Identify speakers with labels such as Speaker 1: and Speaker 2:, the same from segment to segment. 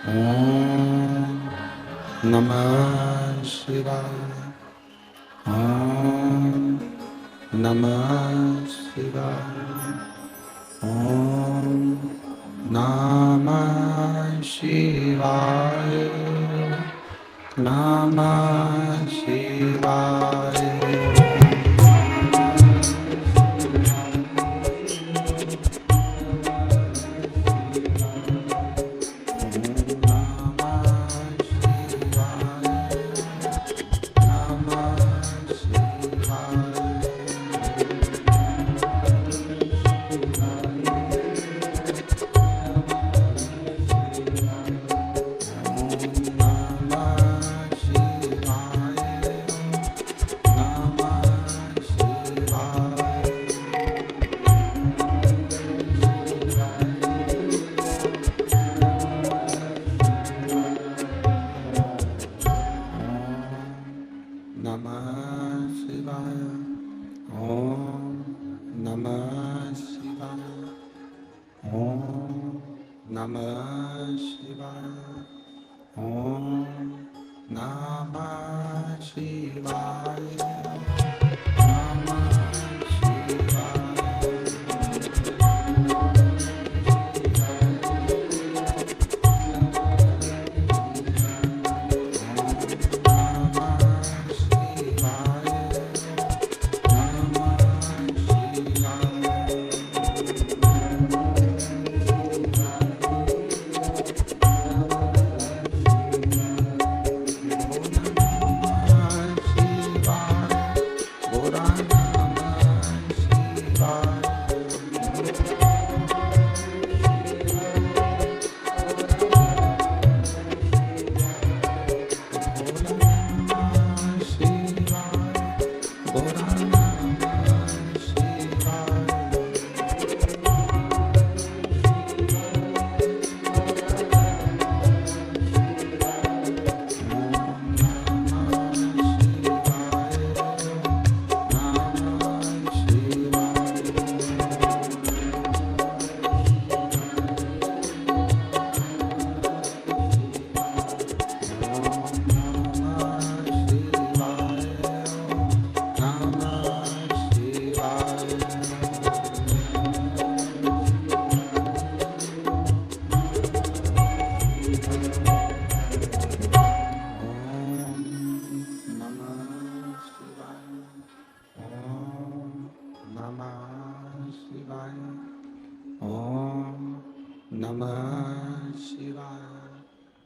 Speaker 1: ओम नमः शिवाय। ओम नमः शिवाय। ओम नमः शिवाय। नमः शिवाय।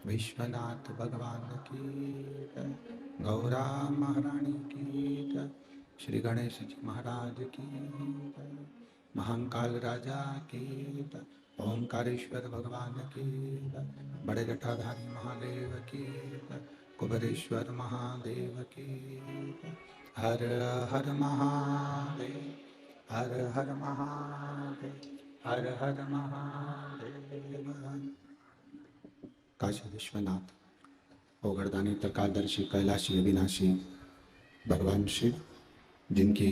Speaker 1: विश्वनाथ भगवान की जय। गौरा महारानी की जय। श्री गणेश जी महाराज की जय। महाकाल राजा की जय। ओंकारेश्वर भगवान की जय। बड़े जटाधारी महादेव की जय। कुबेरेश्वर महादेव की जय। हर हर महादेव। हर हर महादेव। हर हर महादेव। काशी विश्वनाथ ओगरदानी तकादर्शी कैलाशी अविनाशी भगवान शिव, जिनकी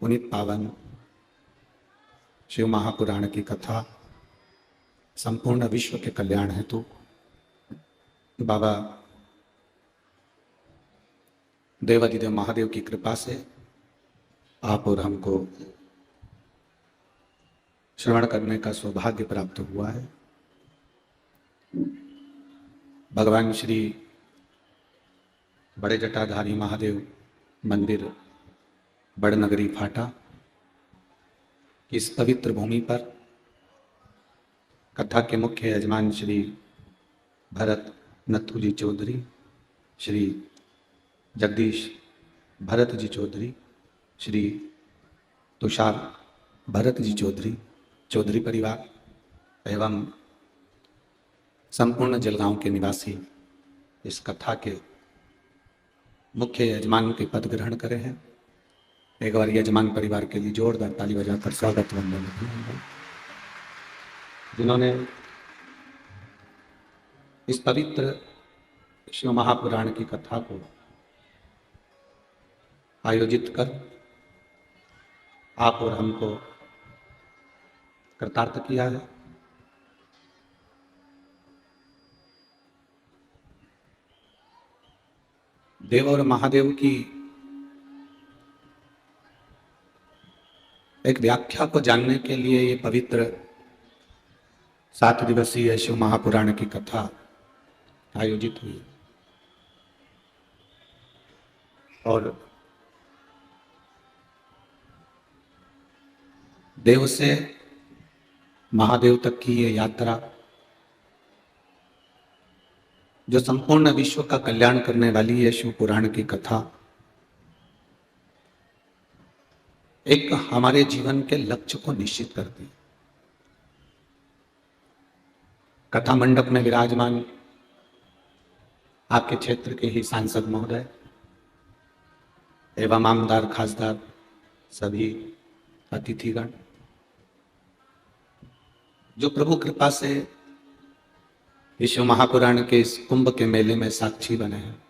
Speaker 1: पुनीत पावन शिव महापुराण की कथा संपूर्ण विश्व के कल्याण हेतु बाबा देवादिदेव महादेव की कृपा से आप और हमको श्रवण करने का सौभाग्य प्राप्त हुआ है। भगवान श्री बड़े जटाधारी महादेव मंदिर बड़नगरी फाटा की इस पवित्र भूमि पर कथा के मुख्य यजमान श्री भरत नथु जी चौधरी, श्री जगदीश भरत जी चौधरी, श्री तुषार भरत जी चौधरी, चौधरी परिवार एवं संपूर्ण जलगांव के निवासी इस कथा के मुख्य यजमान के पद ग्रहण करे हैं। एक बार यजमान परिवार के लिए जोरदार ताली बजाकर स्वागत वंदन, जिन्होंने इस पवित्र शिव महापुराण की कथा को आयोजित कर आप और हमको कृतार्थ किया है। देव और महादेव की एक व्याख्या को जानने के लिए ये पवित्र 7 दिवसीय शिव महापुराण की कथा आयोजित हुई और देव से महादेव तक की ये यात्रा जो संपूर्ण विश्व का कल्याण करने वाली है शिव पुराण की कथा एक हमारे जीवन के लक्ष्य को निश्चित करती है। कथा मंडप में विराजमान आपके क्षेत्र के ही सांसद महोदय एवं आमदार खासदार सभी अतिथिगण जो प्रभु कृपा से विश्व महापुराण के इस कुंभ के मेले में साक्षी बने हैं,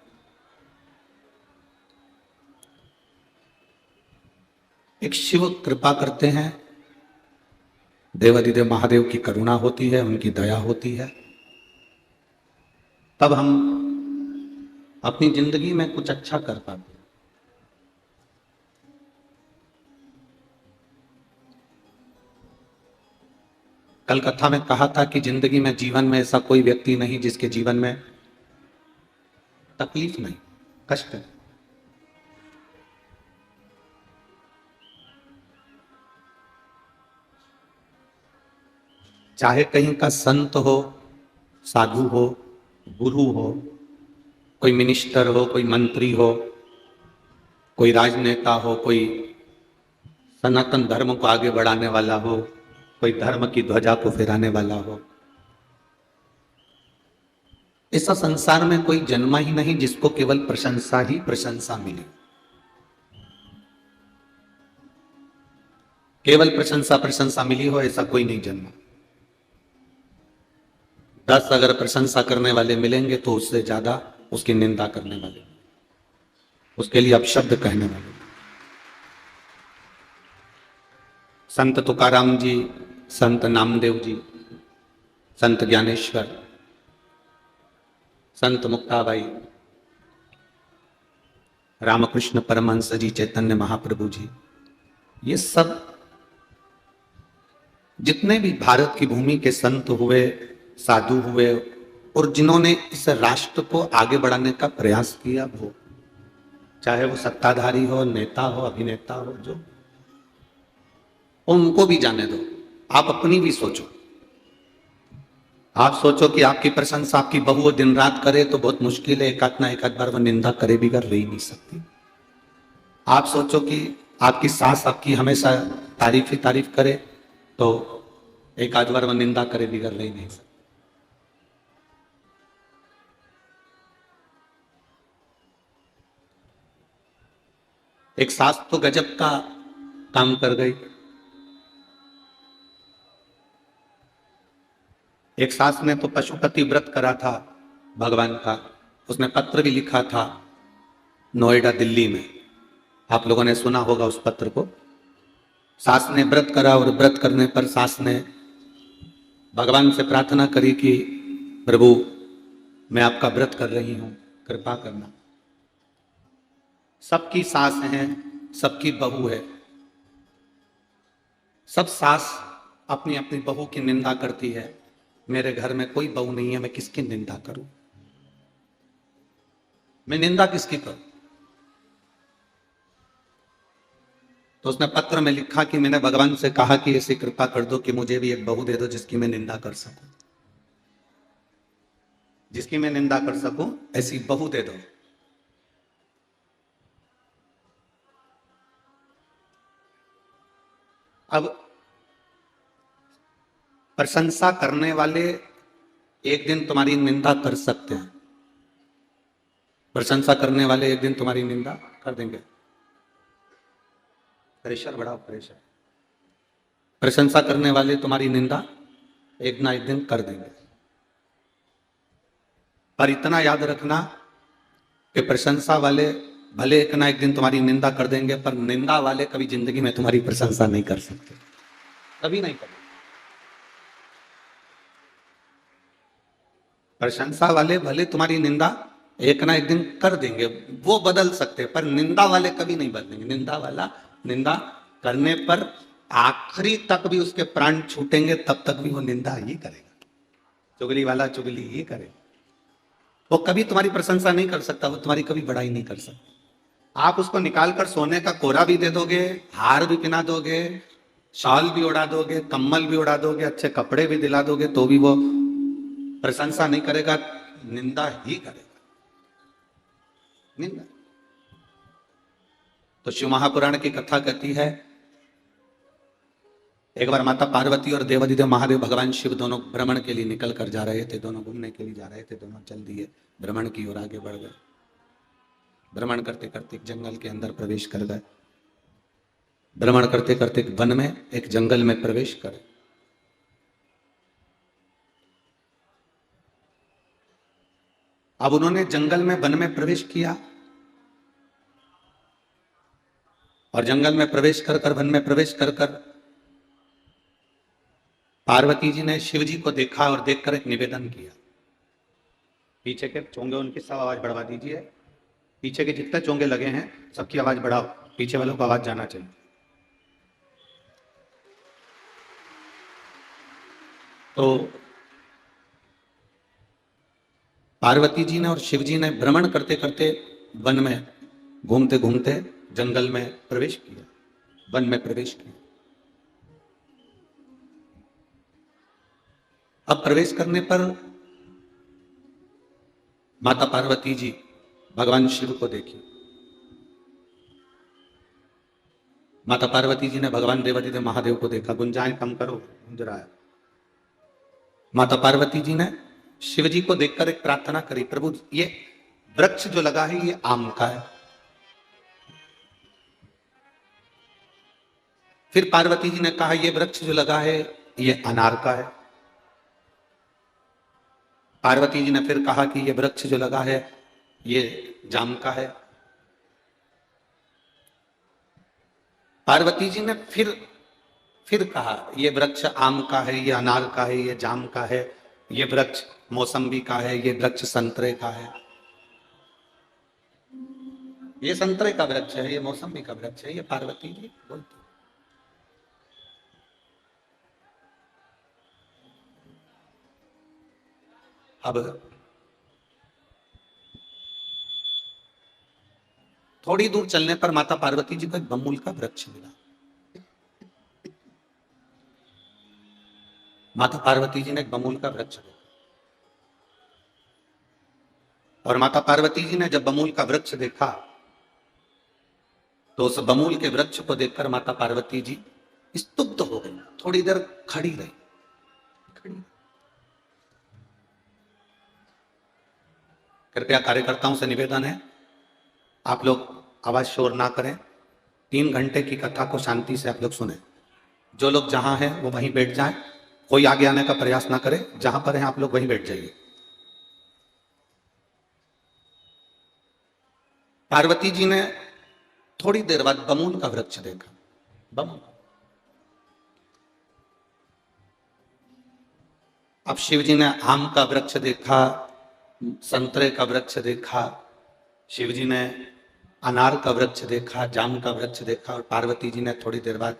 Speaker 1: एक शिव कृपा करते हैं, देवाधिदेव महादेव की करुणा होती है, उनकी दया होती है, तब हम अपनी जिंदगी में कुछ अच्छा कर पाते हैं। कल कथा में कहा था कि जिंदगी में जीवन में ऐसा कोई व्यक्ति नहीं जिसके जीवन में तकलीफ नहीं, कष्ट है। चाहे कहीं का संत हो, साधु हो, गुरु हो, कोई मिनिस्टर हो, कोई मंत्री हो, कोई राजनेता हो, कोई सनातन धर्म को आगे बढ़ाने वाला हो, कोई धर्म की ध्वजा को फहराने वाला हो, ऐसा संसार में कोई जन्मा ही नहीं जिसको केवल प्रशंसा ही प्रशंसा मिले। केवल प्रशंसा प्रशंसा मिली हो ऐसा कोई नहीं जन्मा। 10 अगर प्रशंसा करने वाले मिलेंगे तो उससे ज्यादा उसकी निंदा करने वाले, उसके लिए अपशब्द कहने वाले। संत तुकाराम जी, संत नामदेव जी, संत ज्ञानेश्वर, संत मुक्ताबाई, रामकृष्ण परमहंस जी, चैतन्य महाप्रभु जी, ये सब जितने भी भारत की भूमि के संत हुए, साधु हुए और जिन्होंने इस राष्ट्र को आगे बढ़ाने का प्रयास किया, वो चाहे वो सत्ताधारी हो, नेता हो, अभिनेता हो, जो उनको भी जाने दो। आप अपनी भी सोचो। आप सोचो कि आपकी प्रशंसा आपकी बहू दिन रात करे तो बहुत मुश्किल है, एक आध बार वो निंदा करे भी कर रही नहीं सकती। आप सोचो कि आपकी सास आपकी हमेशा तारीफ ही तारीफ करे तो एक आध बार वो निंदा करे भी कर रही नहीं सकती। एक सास तो गजब का काम कर गई। एक सास ने तो पशुपति व्रत करा था भगवान का, उसने पत्र भी लिखा था नोएडा दिल्ली में, आप लोगों ने सुना होगा उस पत्र को। सास ने व्रत करा और व्रत करने पर सास ने भगवान से प्रार्थना करी कि प्रभु मैं आपका व्रत कर रही हूं, कृपा करना। सबकी सास है, सबकी बहू है, सब सास अपनी अपनी बहू की निंदा करती है। मेरे घर में कोई बहू नहीं है, मैं किसकी निंदा करूं, मैं निंदा किसकी करूं। तो उसने पत्र में लिखा कि मैंने भगवान से कहा कि ऐसी कृपा कर दो कि मुझे भी एक बहू दे दो जिसकी मैं निंदा कर सकूं, जिसकी मैं निंदा कर सकूं, ऐसी बहू दे दो। अब प्रशंसा करने वाले एक दिन तुम्हारी निंदा कर सकते हैं, प्रशंसा करने वाले एक दिन तुम्हारी निंदा कर देंगे। प्रेशर बढ़ाओ, प्रेशर। प्रशंसा करने वाले तुम्हारी निंदा एक ना एक दिन कर देंगे, पर इतना याद रखना कि प्रशंसा वाले भले एक ना एक दिन तुम्हारी निंदा कर देंगे, पर निंदा वाले कभी जिंदगी में तुम्हारी प्रशंसा नहीं कर सकते, कभी नहीं करेंगे। प्रशंसा वाले भले तुम्हारी निंदा एक ना एक दिन कर देंगे, वो बदल सकते हैं, पर निंदा वाले कभी नहीं बदलेंगे। निंदा वाला निंदा करने पर आखिरी तक भी उसके प्राण छूटेंगे, तब तक भी वो निंदा ही करेगा। चुगली वाला चुगली ही करेगा। वो कभी तुम्हारी प्रशंसा नहीं कर सकता, वो तुम्हारी कभी बड़ाई नहीं कर सकता। आप उसको निकालकर सोने का कोरा भी दे दोगे, हार भी पहना दोगे, शॉल भी उड़ा दोगे, कम्बल भी उड़ा दोगे, अच्छे कपड़े भी दिला दोगे, तो भी वो प्रशंसा नहीं करेगा, निंदा ही करेगा। निंदा। तो शिव महापुराण की कथा कहती है, एक बार माता पार्वती और देवादिदेव महादेव भगवान शिव दोनों भ्रमण के लिए निकल कर जा रहे थे, दोनों घूमने के लिए जा रहे थे, दोनों चल दिए भ्रमण की ओर आगे बढ़ गए। भ्रमण करते करते एक जंगल के अंदर प्रवेश कर गए। भ्रमण करते करते एक वन में, एक जंगल में प्रवेश कर, अब उन्होंने जंगल में वन में प्रवेश किया, और जंगल में प्रवेश कर कर, वन में प्रवेश कर कर पार्वती जी ने शिव जी को देखा और देखकर एक निवेदन किया। पीछे के चोंगे उनकी सब आवाज बढ़वा दीजिए, पीछे के जितने चोंगे लगे हैं सबकी आवाज बढ़ाओ, पीछे वालों को आवाज जाना चाहिए। तो पार्वती जी ने और शिव जी ने भ्रमण करते करते वन में घूमते घूमते जंगल में प्रवेश किया, वन में प्रवेश किया। अब प्रवेश करने पर माता पार्वती जी भगवान शिव को देखी। माता पार्वती जी ने भगवान देवादिदेव महादेव को देखा। गुंजाएं कम करो, गूंज रहा है। माता पार्वती जी ने शिव जी को देखकर एक प्रार्थना करी, प्रभु ये वृक्ष जो लगा है ये आम का है। फिर पार्वती जी ने कहा ये वृक्ष जो लगा है ये अनार का है। पार्वती जी ने फिर कहा कि ये वृक्ष जो लगा है ये जाम का है। पार्वती जी ने फिर कहा ये वृक्ष आम का है, ये अनार का है, ये जाम का है, ये वृक्ष मौसम्बी का है, ये वृक्ष संतरे का है। ये संतरे का वृक्ष है, ये मौसम्बी का वृक्ष है, ये पार्वती जी बोलती। अब थोड़ी दूर चलने पर माता पार्वती जी को एक बमूल का वृक्ष मिला। माता पार्वती जी ने एक बमूल का वृक्ष देखा, और माता पार्वती जी ने जब बमूल का वृक्ष देखा तो उस बमूल के वृक्ष को देखकर माता पार्वती जी स्तुब्ध हो गई। थोड़ी देर खड़ी रही, कृपया कार्यकर्ताओं से निवेदन है आप लोग आवाज शोर ना करें। 3 घंटे की कथा को शांति से आप लोग सुने। जो लोग जहां हैं वो वहीं बैठ जाएं, कोई आगे आने का प्रयास ना करे, जहां पर हैं आप लोग वहीं बैठ जाइए। पार्वती जी ने थोड़ी देर बाद बमूल का वृक्ष देखा। बमूल। अब शिव जी ने आम का वृक्ष देखा, संतरे का वृक्ष देखा, शिव जी ने अनार का वृक्ष देखा, जाम का वृक्ष देखा, और पार्वती जी ने थोड़ी देर बाद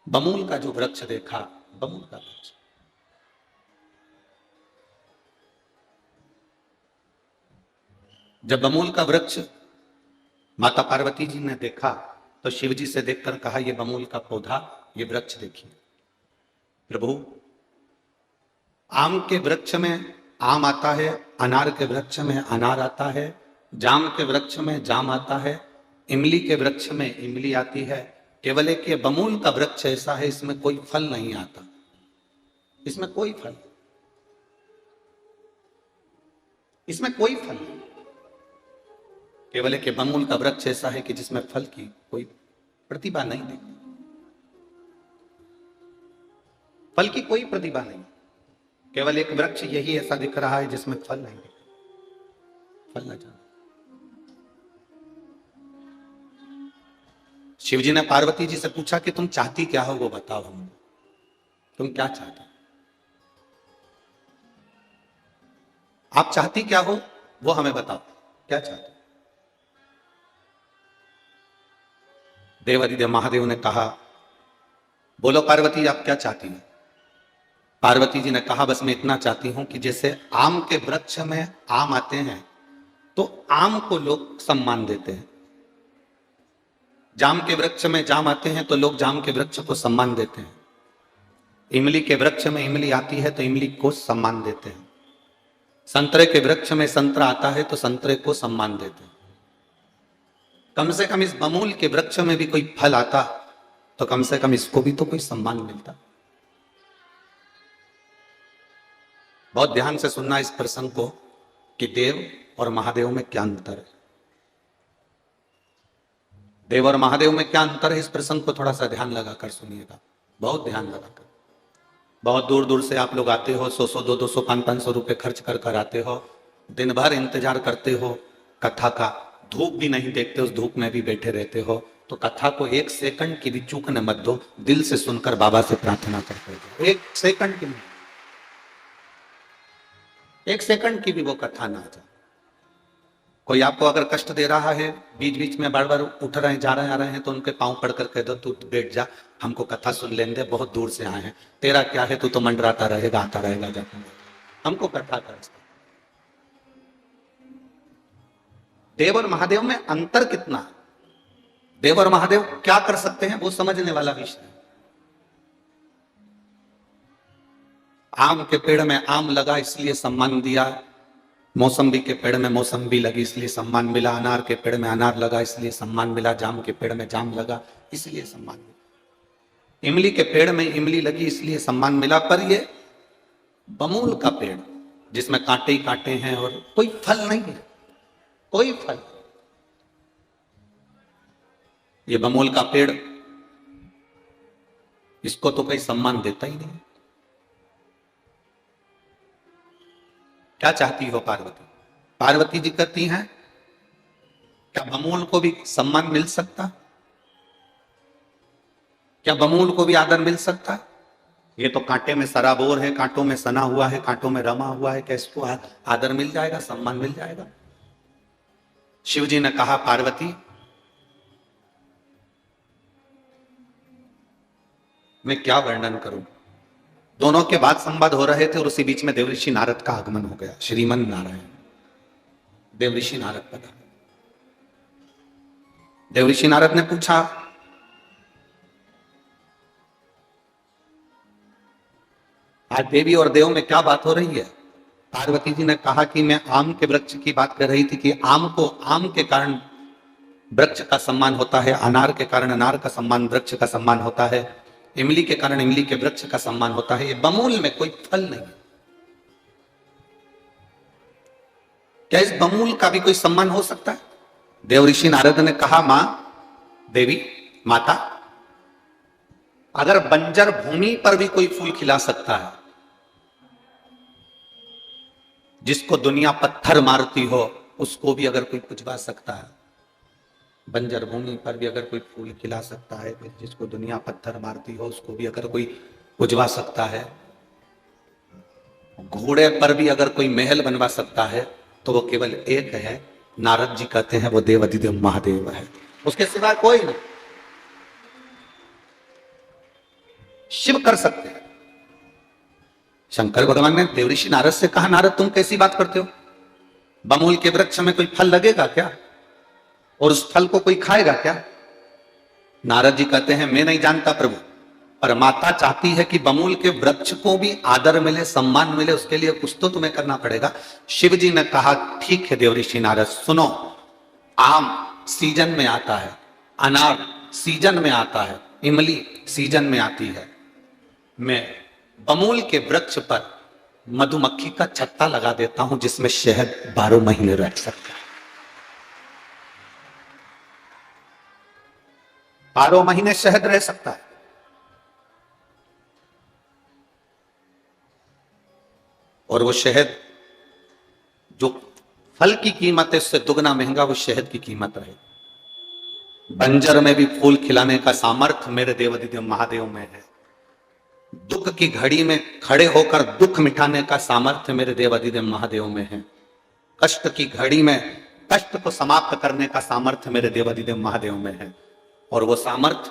Speaker 1: बमूल का जो वृक्ष देखा, बमूल का वृक्ष। जब बमूल का वृक्ष माता पार्वती जी ने देखा तो शिव जी से देखकर कहा ये बमूल का पौधा, ये वृक्ष देखिए। प्रभु आम के वृक्ष में आम आता है, अनार के वृक्ष में अनार आता है, जाम के वृक्ष में जाम आता है, इमली के वृक्ष में इमली आती है, केवल एक ये बमूल का वृक्ष ऐसा है इसमें कोई फल नहीं आता, इसमें कोई फल, इसमें कोई फल नहीं। केवल एक बमूल का वृक्ष ऐसा है कि जिसमें फल की कोई प्रतिभा नहीं दिखती, फल की कोई प्रतिभा नहीं। केवल एक वृक्ष यही ऐसा दिख रहा है जिसमें फल नहीं दिखता, फल न जाना। शिवजी ने पार्वती जी से पूछा कि तुम चाहती क्या हो वो बताओ हमको, तुम क्या चाहती, आप चाहती क्या हो वो हमें बताओ क्या चाहते हो। देवादिदेव महादेव ने कहा, बोलो पार्वती आप क्या चाहती हो। पार्वती जी ने कहा, बस मैं इतना चाहती हूं कि जैसे आम के वृक्ष में आम आते हैं तो आम को लोग सम्मान देते हैं, जाम के वृक्ष में जाम आते हैं तो लोग जाम के वृक्ष को सम्मान देते हैं, इमली के वृक्ष में इमली आती है तो इमली को सम्मान देते हैं, संतरे के वृक्ष में संतरा आता है तो संतरे को सम्मान देते हैं। कम से कम इस बमूल के वृक्ष में भी कोई फल आता तो कम से कम इसको भी तो कोई सम्मान मिलता। बहुत ध्यान से सुनना इस प्रसंग को कि देव और महादेव में क्या अंतर है। देव और महादेव में क्या अंतर है, इस प्रसंग को थोड़ा सा ध्यान लगाकर सुनिएगा, बहुत ध्यान लगाकर। बहुत दूर दूर से आप लोग आते हो, 100 200 500 रुपए खर्च कर कर आते हो, दिन भर इंतजार करते हो कथा का, धूप भी नहीं देखते, उस धूप में भी बैठे रहते हो, तो कथा को 1 सेकंड की भी चूकने मत दो, दिल से सुनकर बाबा से प्रार्थना करते हो। 1 सेकंड की, 1 सेकंड की भी वो कथा ना जाए। कोई आपको अगर कष्ट दे रहा है, बीच बीच में बार बार उठ रहे हैं, जा रहे हैं, आ रहे हैं, तो उनके पांव पड़कर कह दो तू बैठ जा, हमको कथा सुन लेने दे, बहुत दूर से आए हैं, तेरा क्या है, तू तो मंडराता रहेगा, आता रहेगा, जाता रहेगा, हमको कथा कर। देव और महादेव में अंतर कितना है, देव और महादेव क्या कर सकते हैं, वो समझने वाला विषय है। आम के पेड़ में आम लगा इसलिए सम्मान दिया, मौसम्बी के पेड़ में मौसम्बी लगी इसलिए सम्मान मिला, अनार के पेड़ में अनार लगा इसलिए सम्मान मिला, जाम के पेड़ में जाम लगा इसलिए सम्मान मिला, इमली के पेड़ में इमली लगी इसलिए सम्मान मिला। पर ये बमूल का पेड़ जिसमें कांटे ही कांटे हैं और कोई फल नहीं है, कोई फल, ये बमूल का पेड़, इसको तो कोई सम्मान देता ही नहीं। क्या चाहती हो पार्वती? पार्वती जी कहती हैं, क्या बमूल को भी सम्मान मिल सकता, क्या बमूल को भी आदर मिल सकता है? ये तो कांटे में सराबोर है, कांटों में सना हुआ है, कांटों में रमा हुआ है, क्या इसको आदर मिल जाएगा, सम्मान मिल जाएगा? शिव जी ने कहा, पार्वती मैं क्या वर्णन करूं। दोनों के बाद संवाद हो रहे थे और उसी बीच में देवऋषि नारद का आगमन हो गया। श्रीमन नारायण, देवऋषि नारद पता। देवऋषि नारद ने पूछा, आज देवी और देव में क्या बात हो रही है? पार्वती जी ने कहा कि मैं आम के वृक्ष की बात कर रही थी कि आम को आम के कारण वृक्ष का सम्मान होता है, अनार के कारण अनार का सम्मान वृक्ष का सम्मान होता है, इमली के कारण इमली के वृक्ष का सम्मान होता है, ये बमूल में कोई फल नहीं। क्या इस बमूल का भी कोई सम्मान हो सकता है? देवऋषि नारद ने कहा, मां, देवी, माता, अगर बंजर भूमि पर भी कोई फूल खिला सकता है, जिसको दुनिया पत्थर मारती हो उसको भी अगर कोई पुजवा सकता है, बंजर भूमि पर भी अगर कोई फूल खिला सकता है, जिसको दुनिया पत्थर मारती हो उसको भी अगर कोई पुजवा सकता है, घोड़े पर भी अगर कोई महल बनवा सकता है, तो वो केवल एक है, नारद जी कहते हैं वो देवादिदेव महादेव है, उसके सिवा कोई नहीं। शिव कर सकते हैं। शंकर भगवान ने देवऋषि नारद से कहा, नारद तुम कैसी बात करते हो, बमूल के वृक्ष में कोई फल लगेगा क्या, और उस फल को कोई खाएगा क्या? नारद जी कहते हैं, मैं नहीं जानता प्रभु, पर माता चाहती है कि बमूल के वृक्ष को भी आदर मिले, सम्मान मिले, उसके लिए कुछ तो तुम्हें करना पड़ेगा। शिव जी ने कहा, ठीक है देवऋषि नारद, सुनो, आम सीजन में आता है, अनार सीजन में आता है, इमली सीजन में आती है, मैं बमूल के वृक्ष पर मधुमक्खी का छत्ता लगा देता हूं जिसमें शहद 12 महीने रह सकता है, 12 महीने शहद रह सकता है। और वो शहद जो फल की कीमत है उससे दुगना महंगा वो शहद की कीमत रहे। बंजर में भी फूल खिलाने का सामर्थ्य मेरे देवादिदेव महादेव में है, दुख की घड़ी में खड़े होकर दुख मिटाने का सामर्थ्य मेरे देवादिदेव महादेव में है। कष्ट की घड़ी में कष्ट को समाप्त करने का सामर्थ्य मेरे देवाधिदेव महादेव में है। और वो सामर्थ्य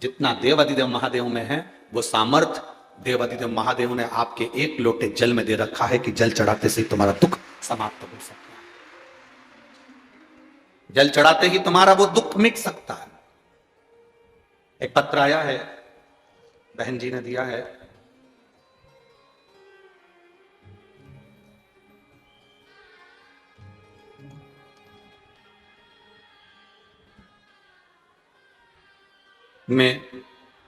Speaker 1: जितना देवाधिदेव महादेव में है, वो सामर्थ्य देवाधिदेव महादेव ने आपके एक लोटे जल में दे रखा है कि जल चढ़ाते से ही तुम्हारा दुख समाप्त हो सकता है। जल चढ़ाते ही तुम्हारा वो दुख मिट सकता है। एक पत्र आया है, बहन जी ने दिया है। मैं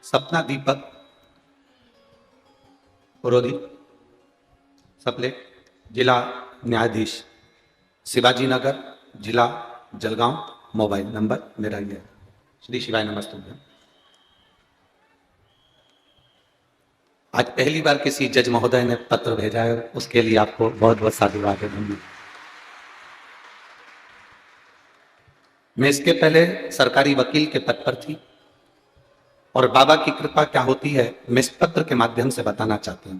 Speaker 1: सपना दीपक पुरोहित सपले, जिला न्यायाधीश, शिवाजी नगर, जिला जलगांव, मोबाइल नंबर मेरा ये। श्री शिवाय नमस्तुभ्यं। आज पहली बार किसी जज महोदय ने पत्र भेजा है, उसके लिए आपको बहुत बहुत साधुवाद है। धन्यवाद। मैं इसके पहले सरकारी वकील के पद पर थी और बाबा की कृपा क्या होती है मैं इस पत्र के माध्यम से बताना चाहती हूं।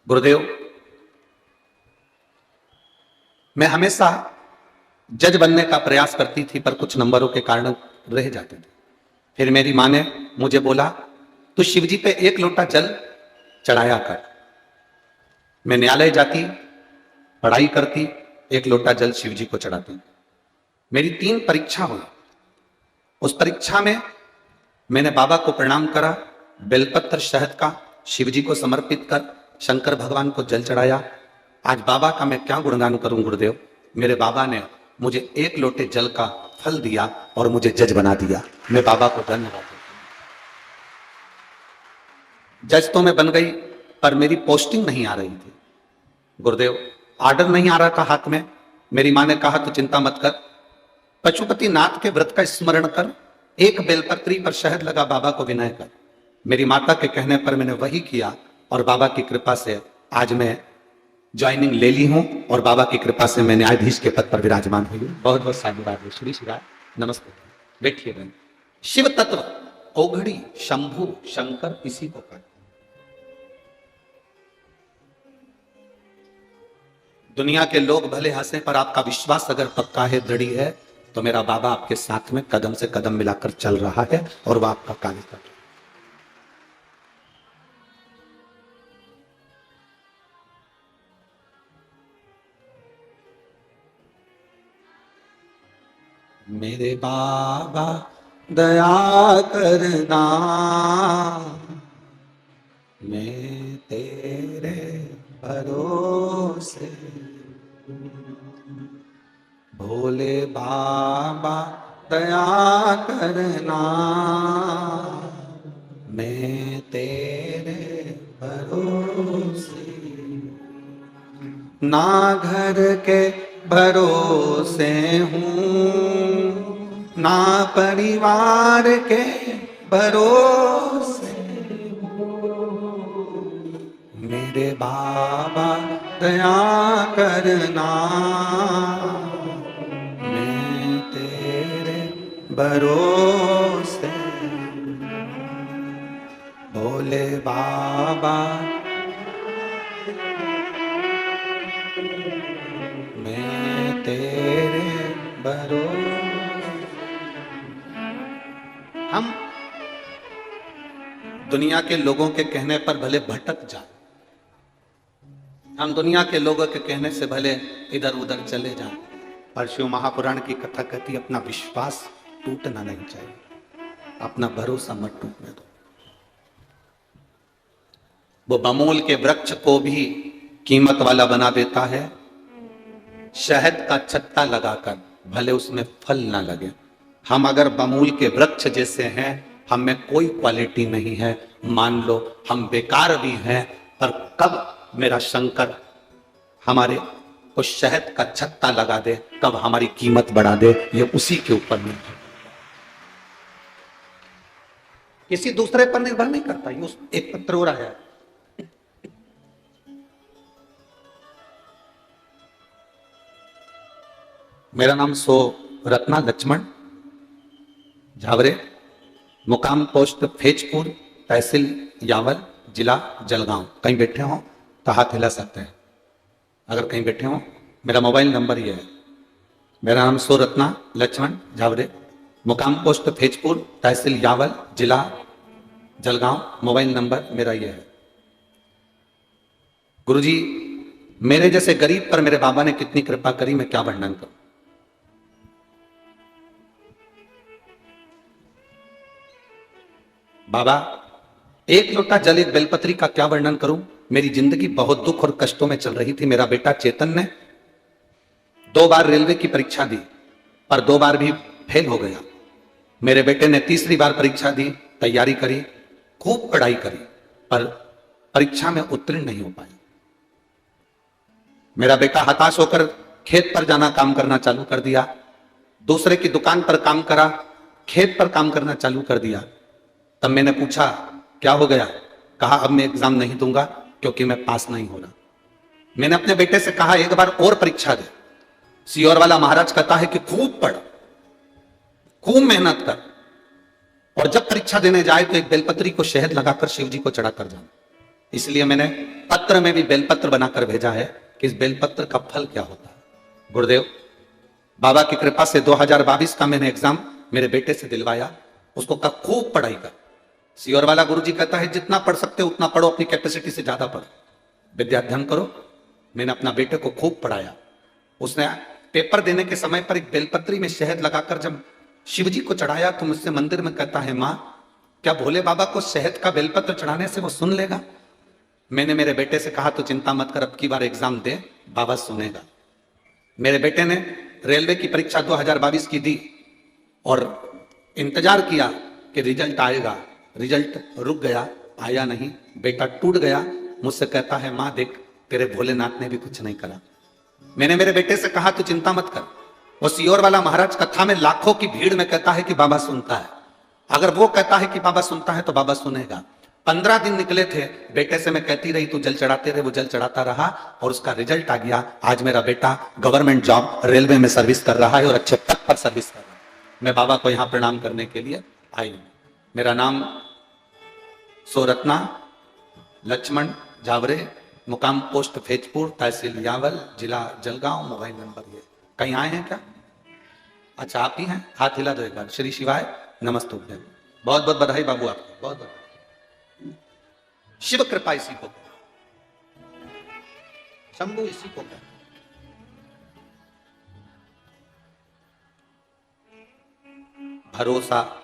Speaker 1: गुरुदेव, मैं हमेशा जज बनने का प्रयास करती थी पर कुछ नंबरों के कारण रह जाते थे। फिर मेरी मां ने मुझे बोला, तू शिव जी पे एक लोटा जल चढ़ाया कर। मैं न्यायालय जाती, पढ़ाई करती, एक लोटा जल शिव जी को चढ़ाती। मेरी 3 परीक्षा हुई। उस परीक्षा में मैंने बाबा को प्रणाम करा, बेलपत्र शहद का शिव जी को समर्पित कर शंकर भगवान को जल चढ़ाया। आज बाबा का मैं क्या गुणगान करूं गुरुदेव। मेरे बाबा ने मुझे एक लोटे जल का फल दिया और मुझे जज बना दिया। मैं बाबा को धन्यवाद देता हूं। जज तो मैं बन गई पर मेरी पोस्टिंग नहीं आ रही थी गुरुदेव, ऑर्डर नहीं आ रहा था हाथ में। मेरी मां ने कहा तो चिंता मत कर, पशुपति नाथ के व्रत का स्मरण कर, एक बेलपत्री पर शहद लगा, बाबा को विनय कर। मेरी माता के कहने पर मैंने वही किया और बाबा की कृपा से आज मैं ज्वाइनिंग ले ली हूं और बाबा की कृपा से मैं न्यायाधीश के पद पर विराजमान हुई हूं। बहुत बहुत साधुवाद है। श्री शिवाय नमस्ते। बैठिए बहन। शिव तत्व औघड़ी शंभु शंकर इसी को कहते। दुनिया के लोग भले हंसे पर आपका विश्वास अगर पक्का है, दृढ़ है, तो मेरा बाबा आपके साथ में कदम से कदम मिलाकर चल रहा है और वह आपका कार्य कर रहा है। मेरे बाबा दया करना, मैं तेरे भरोसे। भोले बाबा दया करना, मैं तेरे भरोसे। ना घर के भरोसे हूँ, ना परिवार के भरोसे। मेरे बाबा दया करना, मैं तेरे भरोसे। भोले बाबा मैं तेरे भरोसे। हम दुनिया के लोगों के कहने पर भले भटक जाए, हम दुनिया के लोगों के कहने से भले इधर उधर चले जाएं, पर शिव महापुराण की कथा कहती अपना विश्वास टूटना नहीं चाहिए, अपना भरोसा मत टूटने दो। वो बमूल के वृक्ष को भी कीमत वाला बना देता है। शहद का छत्ता लगाकर भले उसमें फल ना लगे। हम अगर बमूल के वृक्ष जैसे हैं, हम में कोई क्वालिटी नहीं है, मान लो हम बेकार भी हैं, पर कब मेरा शंकर हमारे को शहद का छत्ता लगा दे, कब हमारी कीमत बढ़ा दे, ये उसी के ऊपर निर्भर है, किसी दूसरे पर निर्भर नहीं करता। ये उस एक पत्र हो रहा है। मेरा नाम सो रत्ना लक्ष्मण झावरे, मुकाम पोस्ट फेजपुर, तहसील यावल, जिला जलगांव। कहीं बैठे हो तो हाथ हिला सकते हैं। अगर कहीं बैठे हो, मेरा मोबाइल नंबर ये है। मेरा नाम सुरत्ना लक्ष्मण झावरे, मुकाम पोस्ट फैजपुर, तहसील यावल, जिला जलगांव। मोबाइल नंबर मेरा ये है। गुरुजी, मेरे जैसे गरीब पर मेरे बाबा ने कितनी कृपा करी, मैं क्या वर्णन करूं। बाबा, एक लोटा जल एक बेलपत्री का क्या वर्णन करूं। मेरी जिंदगी बहुत दुख और कष्टों में चल रही थी। मेरा बेटा चेतन ने 2 बार रेलवे की परीक्षा दी, पर 2 बार भी फेल हो गया। मेरे बेटे ने तीसरी बार परीक्षा दी, तैयारी करी, खूब पढ़ाई करी, पर परीक्षा में उत्तीर्ण नहीं हो पाया। मेरा बेटा हताश होकर खेत पर जाना काम करना चालू कर दिया, दूसरे की दुकान पर काम करा, खेत पर काम करना चालू कर दिया। तब मैंने पूछा क्या हो गया। कहा अब मैं एग्जाम नहीं दूंगा क्योंकि मैं पास नहीं हो रहा। मैंने अपने बेटे से कहा एक बार और परीक्षा दे। सियोर वाला महाराज कहता है कि खूब पढ़, खूब मेहनत कर, और जब परीक्षा देने जाए तो एक बेलपत्री को शहद लगाकर शिव जी को चढ़ाकर जाना। इसलिए मैंने पत्र में भी बेलपत्र बनाकर भेजा है कि इस बेलपत्र का फल क्या होता है। गुरुदेव, बाबा की कृपा से 2022 का मैंने एग्जाम मेरे बेटे से दिलवाया। उसको कहा खूब पढ़ाई कर। सियोर वाला गुरु जी कहता है जितना पढ़ सकते हो उतना पढ़ो, अपनी कैपेसिटी से ज्यादा पढ़ो, विद्या अध्ययन करो। मैंने अपना बेटे को खूब पढ़ाया। उसने पेपर देने के समय पर एक बेलपत्री में शहद लगाकर जब शिव जी को चढ़ाया तो मुझसे मंदिर में कहता है, मां क्या भोले बाबा को शहद का बेलपत्र चढ़ाने से वो सुन लेगा। मैंने मेरे बेटे से कहा तो चिंता मत कर, अब की बार एग्जाम दे, बाबा सुनेगा। मेरे बेटे ने रेलवे की परीक्षा 2022 की दी और इंतजार किया कि रिजल्ट आएगा। रिजल्ट रुक गया, आया नहीं। बेटा टूट गया। मुझसे कहता है मां देख तेरे भोलेनाथ ने भी कुछ नहीं करा। मैंने मेरे बेटे से कहा तू चिंता मत कर, वो सियोर वाला महाराज कथा में लाखों की भीड़ में कहता है कि बाबा सुनता है। अगर वो कहता है कि बाबा सुनता है तो बाबा सुनेगा। 15 दिन निकले थे, बेटे से मैं कहती रही तू जल चढ़ाते रहे, वो जल चढ़ाता रहा और उसका रिजल्ट आ गया। आज मेरा बेटा गवर्नमेंट जॉब रेलवे में सर्विस कर रहा है और अच्छे पद पर सर्विस कर रहा है। मैं बाबा को यहां प्रणाम करने के लिए आई हूं। मेरा नाम सुरत्ना लक्ष्मण झावरे, मुकाम पोस्ट फैजपुर, तहसील यावल, जिला जलगांव। मोबाइल नंबर ये। कहीं आए हैं क्या? अच्छा आप ही हैं, हाथ हिला दो एक बार। श्री शिवाय नमस्तुभ्यं। बहुत बहुत बधाई बाबू आपको, बहुत बहुत। शिव कृपा इसी को, शंभु इसी को। भरोसा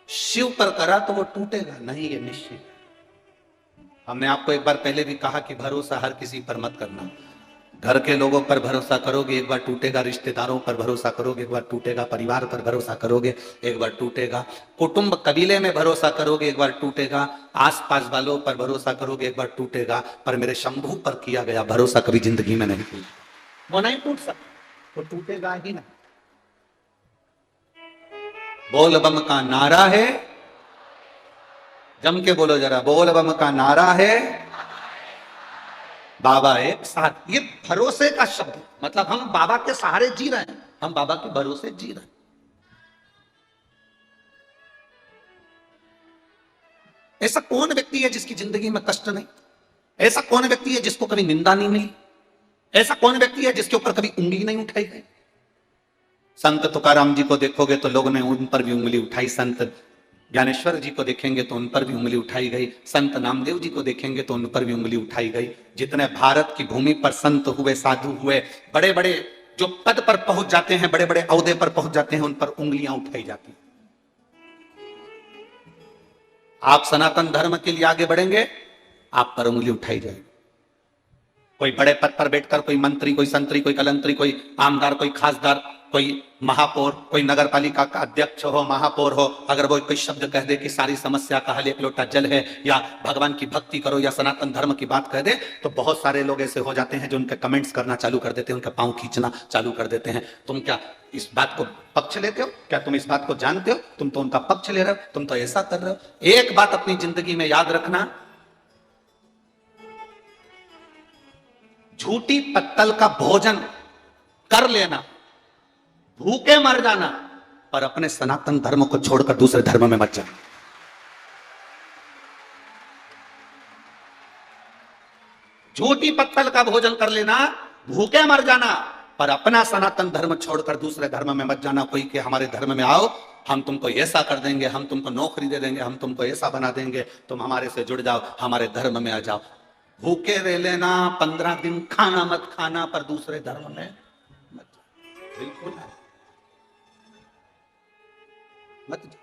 Speaker 1: शिव पर करा तो वो टूटेगा नहीं, ये निश्चित। हमने आपको एक बार पहले भी कहा कि भरोसा हर किसी पर मत करना। घर के लोगों पर भरोसा करोगे एक बार टूटेगा, रिश्तेदारों पर भरोसा करोगे एक बार टूटेगा, परिवार पर भरोसा करोगे एक बार टूटेगा, कुटुंब कबीले में भरोसा करोगे एक बार टूटेगा, आसपास वालों पर भरोसा करोगे एक बार टूटेगा, पर मेरे शंभू पर किया गया भरोसा कभी जिंदगी में नहीं टूटेगा। वो नहीं टूट सकता, वो टूटेगा ही नहीं। बोल बम का नारा है, जम के बोलो जरा, बोल बम का नारा है, बाबा एक साथ। ये भरोसे का शब्द, मतलब हम बाबा के सहारे जी रहे हैं, हम बाबा के भरोसे जी रहे हैं। ऐसा कौन व्यक्ति है जिसकी जिंदगी में कष्ट नहीं? ऐसा कौन व्यक्ति है जिसको कभी निंदा नहीं मिली? ऐसा कौन व्यक्ति है जिसके ऊपर कभी उंगली नहीं उठाई गई? संत तुकाराम जी को देखोगे तो लोगों ने उन पर भी उंगली उठाई, संत ज्ञानेश्वर जी को देखेंगे तो उन पर भी उंगली उठाई गई, संत नामदेव जी को देखेंगे तो उन पर भी उंगली उठाई गई। जितने भारत की भूमि पर संत हुए, साधु हुए, बड़े बड़े जो पद पर पहुंच जाते हैं, बड़े बड़े औहदे पर पहुंच जाते हैं, उन पर उंगलियां उठाई जाती हैं। आप सनातन धर्म के लिए आगे बढ़ेंगे, आप पर उंगली उठाई जाएगी। कोई बड़े पद पर बैठकर कोई मंत्री, कोई संतरी, कोई कलंतरी, कोई आमदार, कोई खासदार, कोई महापौर, कोई नगर पालिका का अध्यक्ष हो, महापौर हो, अगर वो कोई शब्द कह दे कि सारी समस्या का हल एक लोटा जल है, या भगवान की भक्ति करो, या सनातन धर्म की बात कह दे, तो बहुत सारे लोग ऐसे हो जाते हैं जो उनके कमेंट्स करना चालू कर देते हैं, उनका पांव खींचना चालू कर देते हैं। तुम क्या इस बात को पक्ष लेते हो? क्या तुम इस बात को जानते हो? तुम तो उनका पक्ष ले रहे हो, तुम तो ऐसा कर रहे हो। एक बात अपनी जिंदगी में याद रखना, झूठी पत्तल का भोजन कर लेना, भूखे मर जाना, पर अपने सनातन धर्म को छोड़कर दूसरे धर्म में मत जाना। झूठी पत्तल का भोजन कर लेना, भूखे मर जाना, पर अपना सनातन धर्म छोड़कर दूसरे धर्म में मत जाना। कोई के हमारे धर्म में आओ, हम तुमको ऐसा कर देंगे, हम तुमको नौकरी दे देंगे, हम तुमको ऐसा बना देंगे, तुम हमारे से जुड़ जाओ, हमारे धर्म में आ जाओ। भूखे रह लेना, 15 दिन खाना मत खाना, पर दूसरे धर्म में मत जाओ, बिल्कुल मत जाओ।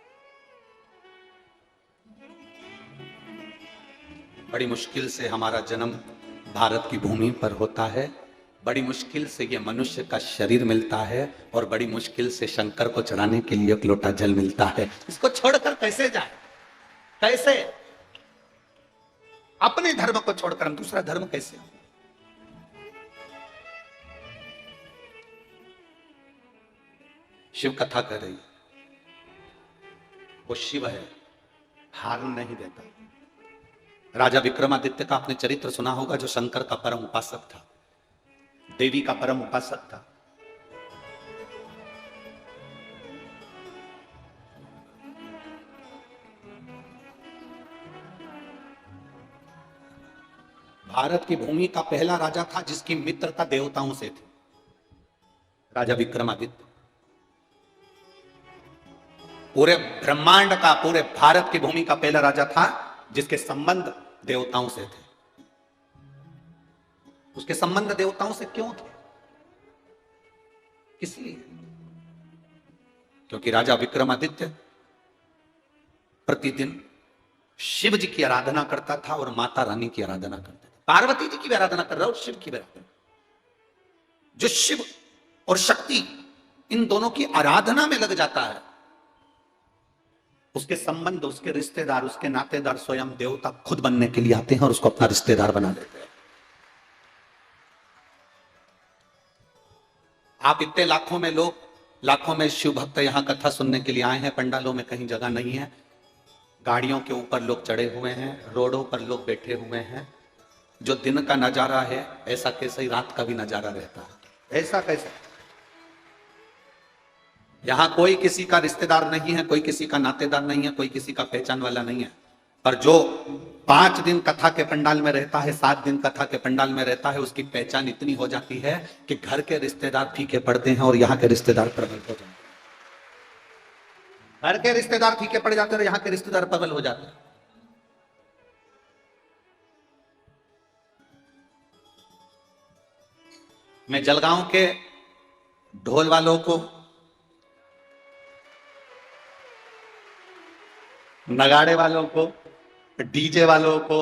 Speaker 1: बड़ी मुश्किल से हमारा जन्म भारत की भूमि पर होता है, बड़ी मुश्किल से ये मनुष्य का शरीर मिलता है, और बड़ी मुश्किल से शंकर को चढ़ाने के लिए एक लोटा जल मिलता है। इसको छोड़कर कैसे जाए? कैसे? अपने धर्म को छोड़कर हम दूसरा धर्म कैसे? शिव कथा कर रही, वो शिव है, हार नहीं देता। राजा विक्रमादित्य का आपने चरित्र सुना होगा, जो शंकर का परम उपासक था, देवी का परम उपासक था। भारत की भूमि का पहला राजा था जिसकी मित्रता देवताओं से थी, राजा विक्रमादित्य। पूरे ब्रह्मांड का, पूरे भारत की भूमि का पहला राजा था जिसके संबंध देवताओं से थे। उसके संबंध देवताओं से क्यों थे? किस लिए? क्योंकि राजा विक्रमादित्य प्रतिदिन शिव जी की आराधना करता था और माता रानी की आराधना करता था। पार्वती जी की भी आराधना कर रहा है और शिव की भी आराधना। जो शिव और शक्ति इन दोनों की आराधना में लग जाता है, उसके संबंध, उसके रिश्तेदार, उसके नातेदार स्वयं देवता खुद बनने के लिए आते हैं और उसको अपना रिश्तेदार बना देते हैं। आप इतने लाखों में लोग, लाखों में शिव भक्त यहां कथा सुनने के लिए आए हैं, पंडालों में कहीं जगह नहीं है, गाड़ियों के ऊपर लोग चढ़े हुए हैं, रोडों पर लोग बैठे हुए हैं। जो दिन का नजारा है ऐसा कैसे ही रात का भी नजारा रहता है? ऐसा कैसे? यहां कोई किसी का रिश्तेदार नहीं है, कोई किसी का नातेदार नहीं है, कोई किसी का पहचान वाला नहीं है, पर जो 5 दिन कथा के पंडाल में रहता है, 7 दिन कथा के पंडाल में रहता है, उसकी पहचान इतनी हो जाती है कि घर के रिश्तेदार फीके पड़ते हैं और यहाँ के रिश्तेदार प्रबल हो जाते हैं। घर के रिश्तेदार फीके पड़ जाते हैं और यहाँ के रिश्तेदार प्रबल हो जाते हैं। मैं जलगांव के ढोल वालों को, नगाड़े वालों को, डीजे वालों को,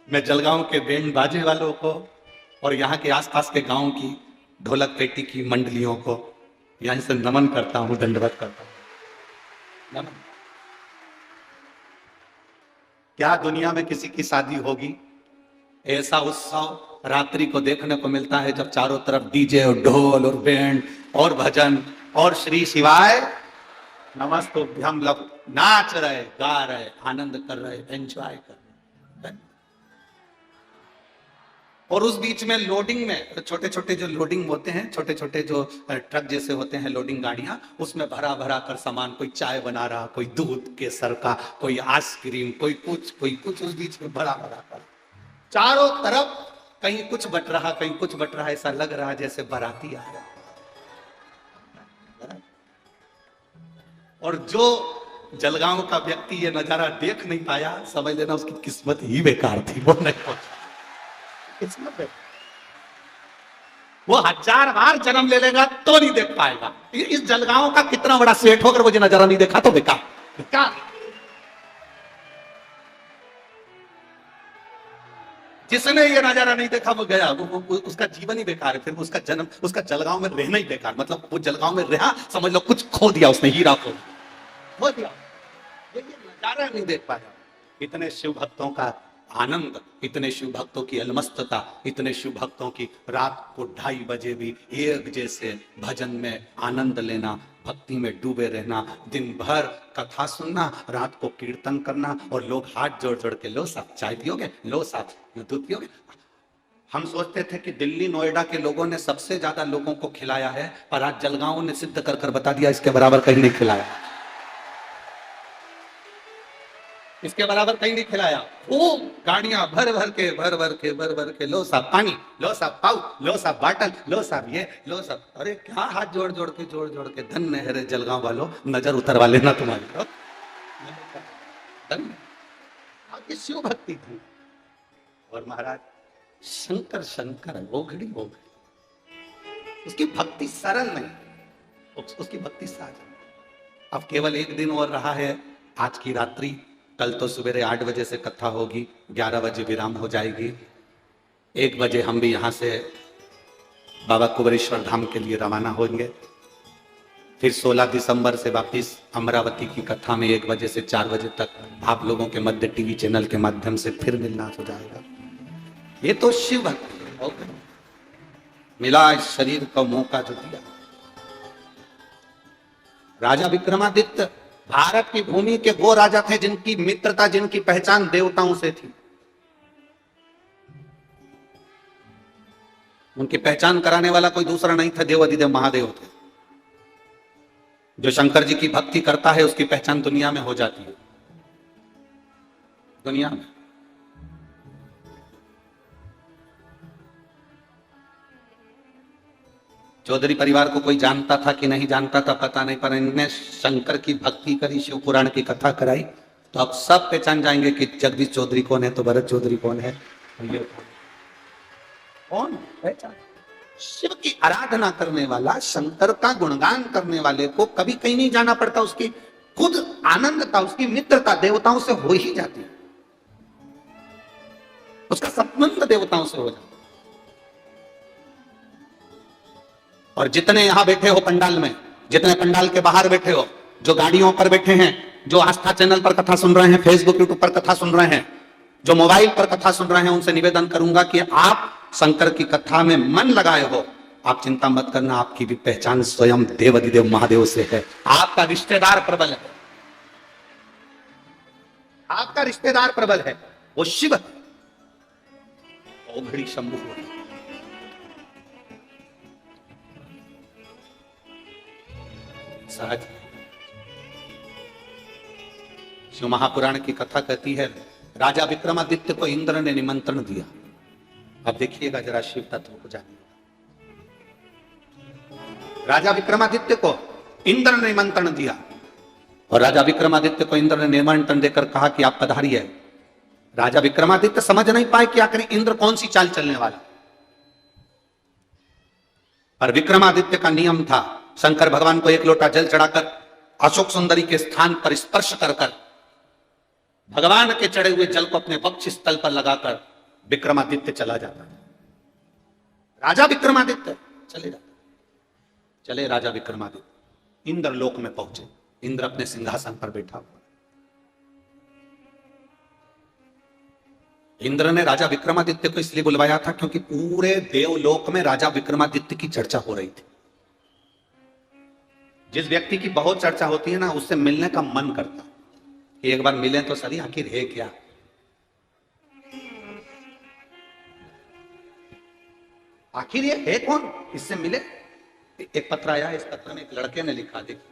Speaker 1: मैं जलगांव के बैंड बाजे वालों को और यहाँ के आसपास के गांव की ढोलक पेटी की मंडलियों को यहीं से नमन करता हूं, दंडवत करता हूं। नमन। क्या दुनिया में किसी की शादी होगी, ऐसा उत्सव रात्रि को देखने को मिलता है जब चारों तरफ डीजे और ढोल और बैंड और भजन और श्री शिवाय नमस्तुभ्यम लोग नाच रहे, गा रहे, आनंद कर रहे, एंजॉय कर रहे। और उस बीच में लोडिंग में छोटे छोटे जो लोडिंग होते हैं, छोटे छोटे जो ट्रक जैसे होते हैं लोडिंग गाड़ियां, उसमें भरा भरा कर सामान, कोई चाय बना रहा, कोई दूध केसर का, कोई आइसक्रीम, कोई कुछ उस बीच में भरा भरा कर चारों तरफ कहीं कुछ बट रहा, कहीं कुछ बट रहा, ऐसा लग रहा जैसे बाराती आ रहा। और जो जलगांव का व्यक्ति ये नजारा देख नहीं पाया, समझ लेना उसकी किस्मत ही बेकार थी, वो नहीं पहुंचा। किस्मत है, वो 1000 बार जन्म ले लेगा तो नहीं देख पाएगा। इस जलगांव का कितना बड़ा सेठ होकर वो नजारा नहीं देखा तो बेकार, बेकार। जिसने ये नजारा नहीं देखा वो गया, वो उसका जीवन ही बेकार है, फिर उसका जन्म, उसका जलगांव में रहना ही बेकार। मतलब वो जलगांव में रहा, समझ लो कुछ खो दिया उसने, हीरा खो दिया। ये नजारा नहीं देख पाया। इतने शिव भक्तों का आनंद, इतने शिव भक्तों की अलमस्तता, इतने शिव भक्तों की रात को 2:30 बजे भी एक जैसे भजन में आनंद लेना, भक्ति में डूबे रहना, दिन भर कथा सुनना, रात को कीर्तन करना, और लोग हाथ जोड़ जोड़ के, लो साहब चाय पियोगे, लो साहब दूध पियोगे। हम सोचते थे कि दिल्ली नोएडा के लोगों ने सबसे ज्यादा लोगों को खिलाया है, पर आज जलगांव ने सिद्ध कर कर बता दिया इसके बराबर कहीं नहीं खिलाया। इसके बराबर कहीं नहीं खिलाया। खूब गाड़ियां भर भर के, लो साहब पानी, लो साहब पाऊ, लो साहब बाटल, लो साहब ये, लो साहब। अरे क्या हाथ जोड़ के धन्य है रे जलगांव वालों, नजर उतरवा लेना तुम्हारी। धन्य आपकी शिव भक्ति थी। और महाराज शंकर शंकर ओघड़ी ओघड़ी, उसकी भक्ति सरल नहीं, उसकी भक्ति साझा। अब केवल एक दिन और रहा है, आज की रात्रि। कल तो सवेरे 8 बजे से कथा होगी, 11 बजे विराम हो जाएगी। 1 बजे हम भी यहां से बाबा कुबेरेश्वर धाम के लिए रवाना होंगे। फिर 16 दिसंबर से वापिस अमरावती की कथा में 1 बजे से 4 बजे तक आप लोगों के मध्य टीवी चैनल के माध्यम से फिर मिलना हो जाएगा। ये तो शिव भक्ति है। मिला इस शरीर का मौका जो दिया। राजा विक्रमादित्य भारत की भूमि के वो राजा थे जिनकी मित्रता, जिनकी पहचान देवताओं से थी। उनकी पहचान कराने वाला कोई दूसरा नहीं था, देव अधिदेव महादेव थे। जो शंकर जी की भक्ति करता है उसकी पहचान दुनिया में हो जाती है, दुनिया में। चौधरी परिवार को कोई जानता था कि नहीं जानता था पता नहीं, पर इनने शंकर की भक्ति करी, शिव पुराण की कथा कराई, तो अब सब पहचान जाएंगे कि जगदीश चौधरी कौन है, तो भरत चौधरी कौन है, कौन पहचान। शिव की आराधना करने वाला, शंकर का गुणगान करने वाले को कभी कहीं नहीं जाना पड़ता, उसकी खुद आनंदता, उसकी मित्रता देवताओं से हो ही जाती है, उसका संबंध देवताओं से हो जाता है। और जितने यहां बैठे हो पंडाल में, जितने पंडाल के बाहर बैठे हो, जो गाड़ियों पर बैठे हैं, जो आस्था चैनल पर कथा सुन रहे हैं, फेसबुक यूट्यूब पर कथा सुन रहे हैं, जो मोबाइल पर कथा सुन रहे हैं, उनसे निवेदन करूंगा कि आप शंकर की कथा में मन लगाए हो, आप चिंता मत करना, आपकी भी पहचान स्वयं देव अधिदेव महादेव से है। आपका रिश्तेदार प्रबल है, आपका रिश्तेदार प्रबल है, वो शिव है, ओघड़ी शंभु है। सहज शिव महापुराण की कथा कहती है, राजा विक्रमादित्य को इंद्र ने निमंत्रण दिया। अब देखिएगा जरा शिव तत्व को जानिए। राजा विक्रमादित्य को इंद्र ने निमंत्रण दिया, और राजा विक्रमादित्य को इंद्र ने निमंत्रण देकर कहा कि आप पधारिए। राजा विक्रमादित्य समझ नहीं पाए कि आखिर इंद्र कौन सी चाल चलने वाला, पर विक्रमादित्य का नियम था, शंकर भगवान को 1 लोटा जल चढ़ाकर अशोक सुंदरी के स्थान पर स्पर्श कर भगवान के चढ़े हुए जल को अपने वक्ष स्थल पर लगाकर विक्रमादित्य चला जाता। राजा विक्रमादित्य चले जाते, चले राजा विक्रमादित्य इंद्र लोक में पहुंचे। इंद्र अपने सिंहासन पर बैठा हुआ। इंद्र ने राजा विक्रमादित्य को इसलिए बुलवाया था क्योंकि पूरे देवलोक में राजा विक्रमादित्य की चर्चा हो रही थी। जिस व्यक्ति की बहुत चर्चा होती है ना, उससे मिलने का मन करता कि एक बार मिलें तो सही, आखिर है क्या। आखिर ये है कौन, इससे मिले। एक पत्र आया, इस पत्र में एक लड़के ने लिखा, देखिए,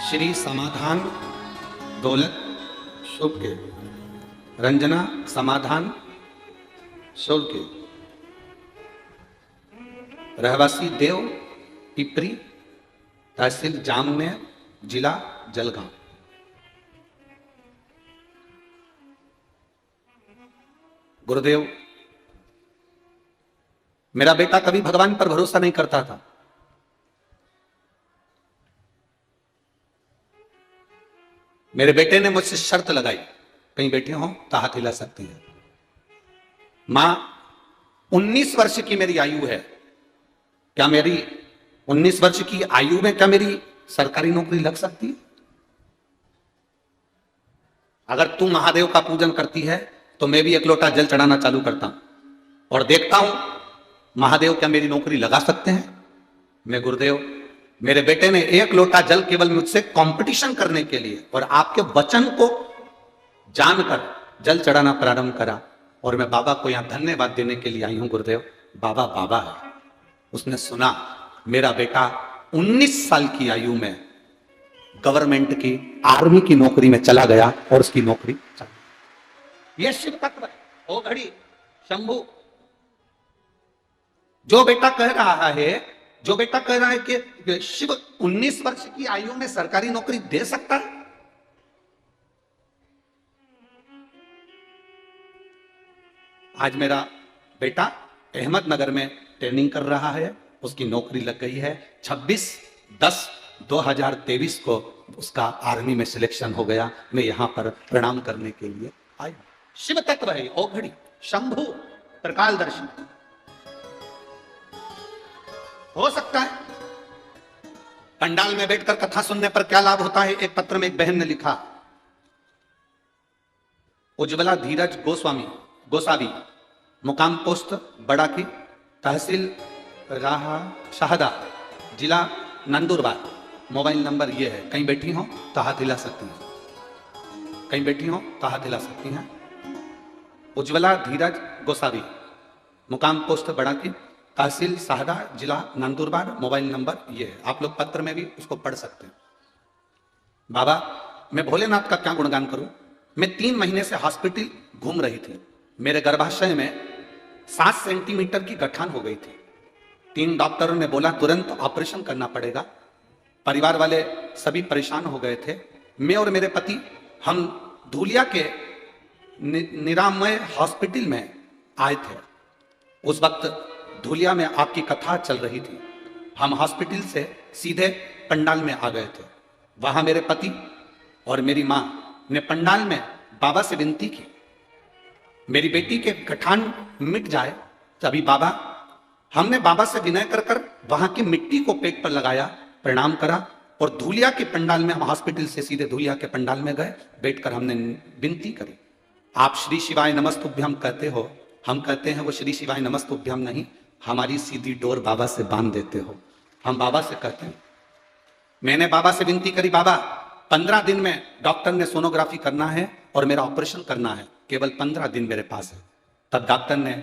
Speaker 1: श्री समाधान दौलत शुभ के, रंजना समाधान शुभ के, रहवासी देव पिपरी, तहसील जामनेर, जिला जलगांव। गुरुदेव, मेरा बेटा कभी भगवान पर भरोसा नहीं करता था। मेरे बेटे ने मुझसे शर्त लगाई, कहीं बैठे हो तो हाथ हिला सकती है। मां, 19 वर्ष की मेरी आयु है, क्या मेरी 19 वर्ष की आयु में क्या मेरी सरकारी नौकरी लग सकती है? अगर तू महादेव का पूजन करती है तो मैं भी एक लोटा जल चढ़ाना चालू करता हूं और देखता हूं महादेव क्या मेरी नौकरी लगा सकते हैं। मैं गुरुदेव, मेरे बेटे ने एक लोटा जल केवल मुझसे कंपटीशन करने के लिए और आपके वचन को जानकर जल चढ़ाना प्रारंभ करा और मैं बाबा को यहां धन्यवाद देने के लिए आई हूं। गुरुदेव, बाबा बाबा है। उसने सुना मेरा बेटा 19 साल की आयु में गवर्नमेंट की आर्मी की नौकरी में चला गया और उसकी नौकरी चल गई। यह शिव तत्व है। ओ घड़ी शंभु, जो बेटा कह रहा है, जो बेटा कह रहा है कि शिव 19 वर्ष की आयु में सरकारी नौकरी दे सकता है, आज मेरा बेटा अहमदनगर में ट्रेनिंग कर रहा है, उसकी नौकरी लग गई है। 26/10/2023 को उसका आर्मी में सिलेक्शन हो गया। मैं यहां पर प्रणाम करने के लिए आया। शिव तत्व है। ओ घड़ी शंभु त्रिकालदर्शी हो सकता है। पंडाल में बैठकर कथा सुनने पर क्या लाभ होता है? एक पत्र में एक बहन ने लिखा, उज्ज्वला धीरज गोसावी, मुकाम पोस्ट बड़ा की, तहसील राहा शाहदा, जिला नंदुरबार, मोबाइल नंबर ये है। कहीं बैठी हो तो हाथ हिला सकती हैं, कहीं बैठी हो तो हाथ हिला सकती हैं। उज्ज्वला धीरज गोसावी, मुकाम पोस्ट बड़ा की, तहसील शाहदा, जिला नंदुरबार, मोबाइल नंबर ये है। आप लोग पत्र में भी उसको पढ़ सकते हैं। बाबा, मैं भोलेनाथ का क्या गुणगान करूं? मैं 3 महीने से हॉस्पिटल घूम रही थी। मेरे गर्भाशय में 7 सेंटीमीटर की गठान हो गई थी। 3 डॉक्टरों ने बोला तुरंत ऑपरेशन करना पड़ेगा। परिवार वाले सभी परेशान हो गए थे। मैं और मेरे पति हम धूलिया के निरामय हॉस्पिटल में आए थे। उस वक्त धूलिया में आपकी कथा चल रही थी। हम हॉस्पिटल से सीधे पंडाल में आ गए थे। वहां मेरे पति और मेरी मां ने पंडाल में बाबा से विनती की, मेरी बेटी के गठान मिट जाए। तभी हमने बाबा से विनय कर वहां की मिट्टी को पेट पर लगाया, प्रणाम करा और धूलिया के पंडाल में, हम हॉस्पिटल से सीधे धूलिया के पंडाल में गए। बैठकर हमने विनती करी। आप श्री शिवाय नमस्तुभ्यम कहते हो, हम कहते हैं वो श्री शिवाय नमस्तुभ्यम नहीं, हमारी सीधी डोर बाबा से बांध देते हो। हम बाबा से कहते हैं। मैंने बाबा से विनती करी, बाबा 15 दिन में डॉक्टर ने सोनोग्राफी करना है और मेरा ऑपरेशन करना है, केवल 15 दिन मेरे पास है। तब डॉक्टर ने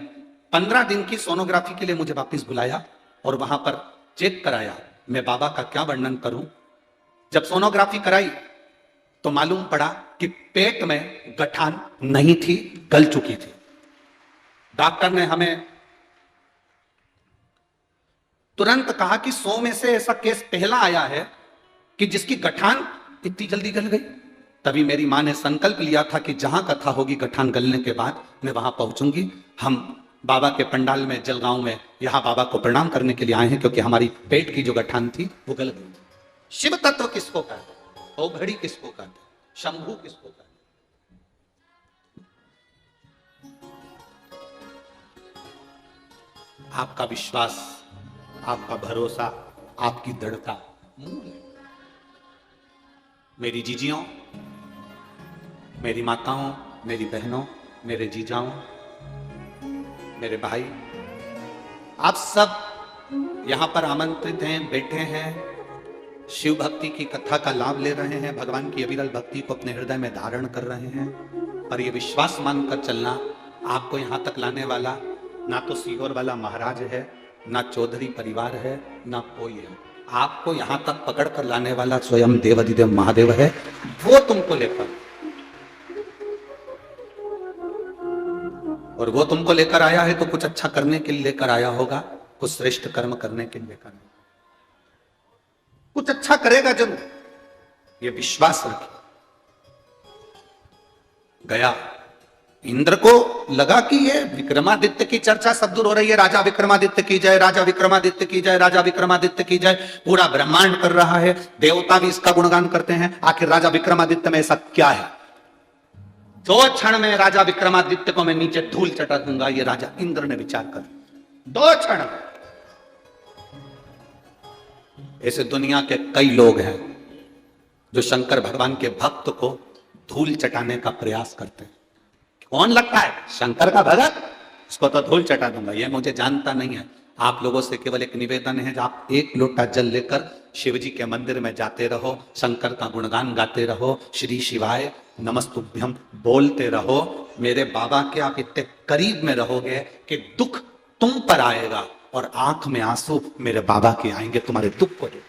Speaker 1: 15 दिन की सोनोग्राफी के लिए मुझे वापस बुलाया और वहां पर चेक कराया। मैं बाबा का क्या वर्णन करूं। जब सोनोग्राफी कराई तो मालूम पड़ा कि पेट में गठान नहीं थी, गल चुकी थी। डॉक्टर ने हमें तुरंत कहा कि 100 में से ऐसा केस पहला आया है कि जिसकी गठान इतनी जल्दी गल गई। तभी मेरी मां ने संकल्प लिया था कि जहां कथा होगी गठान गलने के बाद मैं वहां पहुंचूंगी। हम बाबा के पंडाल में जलगांव में यहां बाबा को प्रणाम करने के लिए आए हैं, क्योंकि हमारी पेट की जो गठान थी वो गल गई थी। शिव तत्व किसको कहते हैं? ओ घड़ी किसको कहते हैं? शंभु किसको कहते हैं? आपका विश्वास, आपका भरोसा, आपकी दृढ़ता। मेरी जीजियों, मेरी माताओं, मेरी बहनों, मेरे जीजाओं, मेरे भाई, आप सब यहां पर आमंत्रित हैं, बैठे हैं, शिव भक्ति की कथा का लाभ ले रहे हैं, भगवान की अविरल भक्ति को अपने हृदय में धारण कर रहे हैं। पर यह विश्वास मानकर चलना, आपको यहां तक लाने वाला ना तो सीहोर वाला महाराज है, ना चौधरी परिवार है, ना कोई है। आपको यहां तक पकड़ कर लाने वाला स्वयं देवाधिदेव महादेव है। वो तुमको लेकर, और वो तुमको लेकर आया है तो कुछ अच्छा करने के लिए लेकर आया होगा, कुछ श्रेष्ठ कर्म करने के लिए लेकर, कुछ अच्छा करेगा जरूर, ये विश्वास रखिए। गया इंद्र को लगा कि ये विक्रमादित्य की चर्चा सब दूर हो रही है, राजा विक्रमादित्य की जय, राजा विक्रमादित्य की जय, राजा विक्रमादित्य की जय, पूरा ब्रह्मांड कर रहा है, देवता भी इसका गुणगान करते हैं। आखिर राजा विक्रमादित्य में ऐसा क्या है? 2 क्षण में राजा विक्रमादित्य को मैं नीचे धूल चटा दूंगा, ये राजा इंद्र ने विचार कर 2 क्षण। ऐसे दुनिया के कई लोग हैं जो शंकर भगवान के भक्त को धूल चटाने का प्रयास करते हैं। कौन लगता है शंकर का भगत, उसको तो धूल चटा दूंगा, ये मुझे जानता नहीं है। आप लोगों से केवल एक निवेदन है, आप एक लोटा जल लेकर शिव जी के मंदिर में जाते रहो, शंकर का गुणगान गाते रहो, श्री शिवाय नमस्तुभ्यम बोलते रहो। मेरे बाबा के आप इतने करीब में रहोगे कि दुख तुम पर आएगा और आंख में आंसू मेरे बाबा के आएंगे तुम्हारे दुख को देख,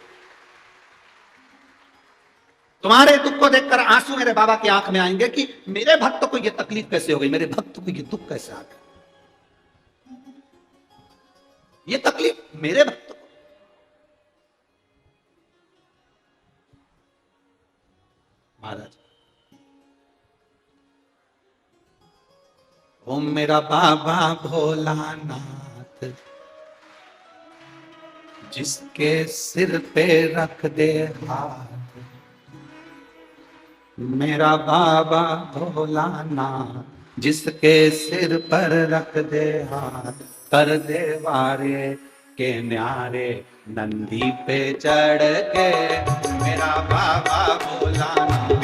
Speaker 1: तुम्हारे दुख को देखकर आंसू मेरे बाबा की आंख में आएंगे कि मेरे भक्त को ये तकलीफ कैसे हो गई, मेरे भक्त को ये दुख कैसे आ गया, ये तकलीफ मेरे भक्त को। महाराज ओ मेरा बाबा भोलानाथ, जिसके सिर पे रख दे हाथ, मेरा बाबा भोलानाथ, जिसके सिर पर रख दे हाथ, कर दे वारे के न्यारे नंदी पे चढ़ के, मेरा बाबा भोलानाथ।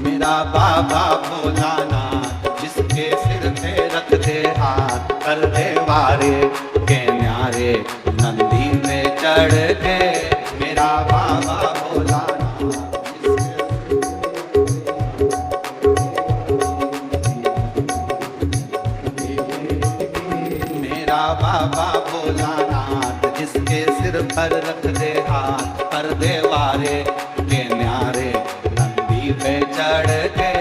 Speaker 1: मेरा बाबा भोलानाथ, जिसके सिर पे रख दे हाथ, कर दे वारे के न्यारे नंदी पे चढ़ के, मेरा बाबा भोलानाथ। बाबा भोलानाथ, जिसके सिर पर रख दे हाथ, कर दे वारे के न्यारे नंदी पे चढ़ के,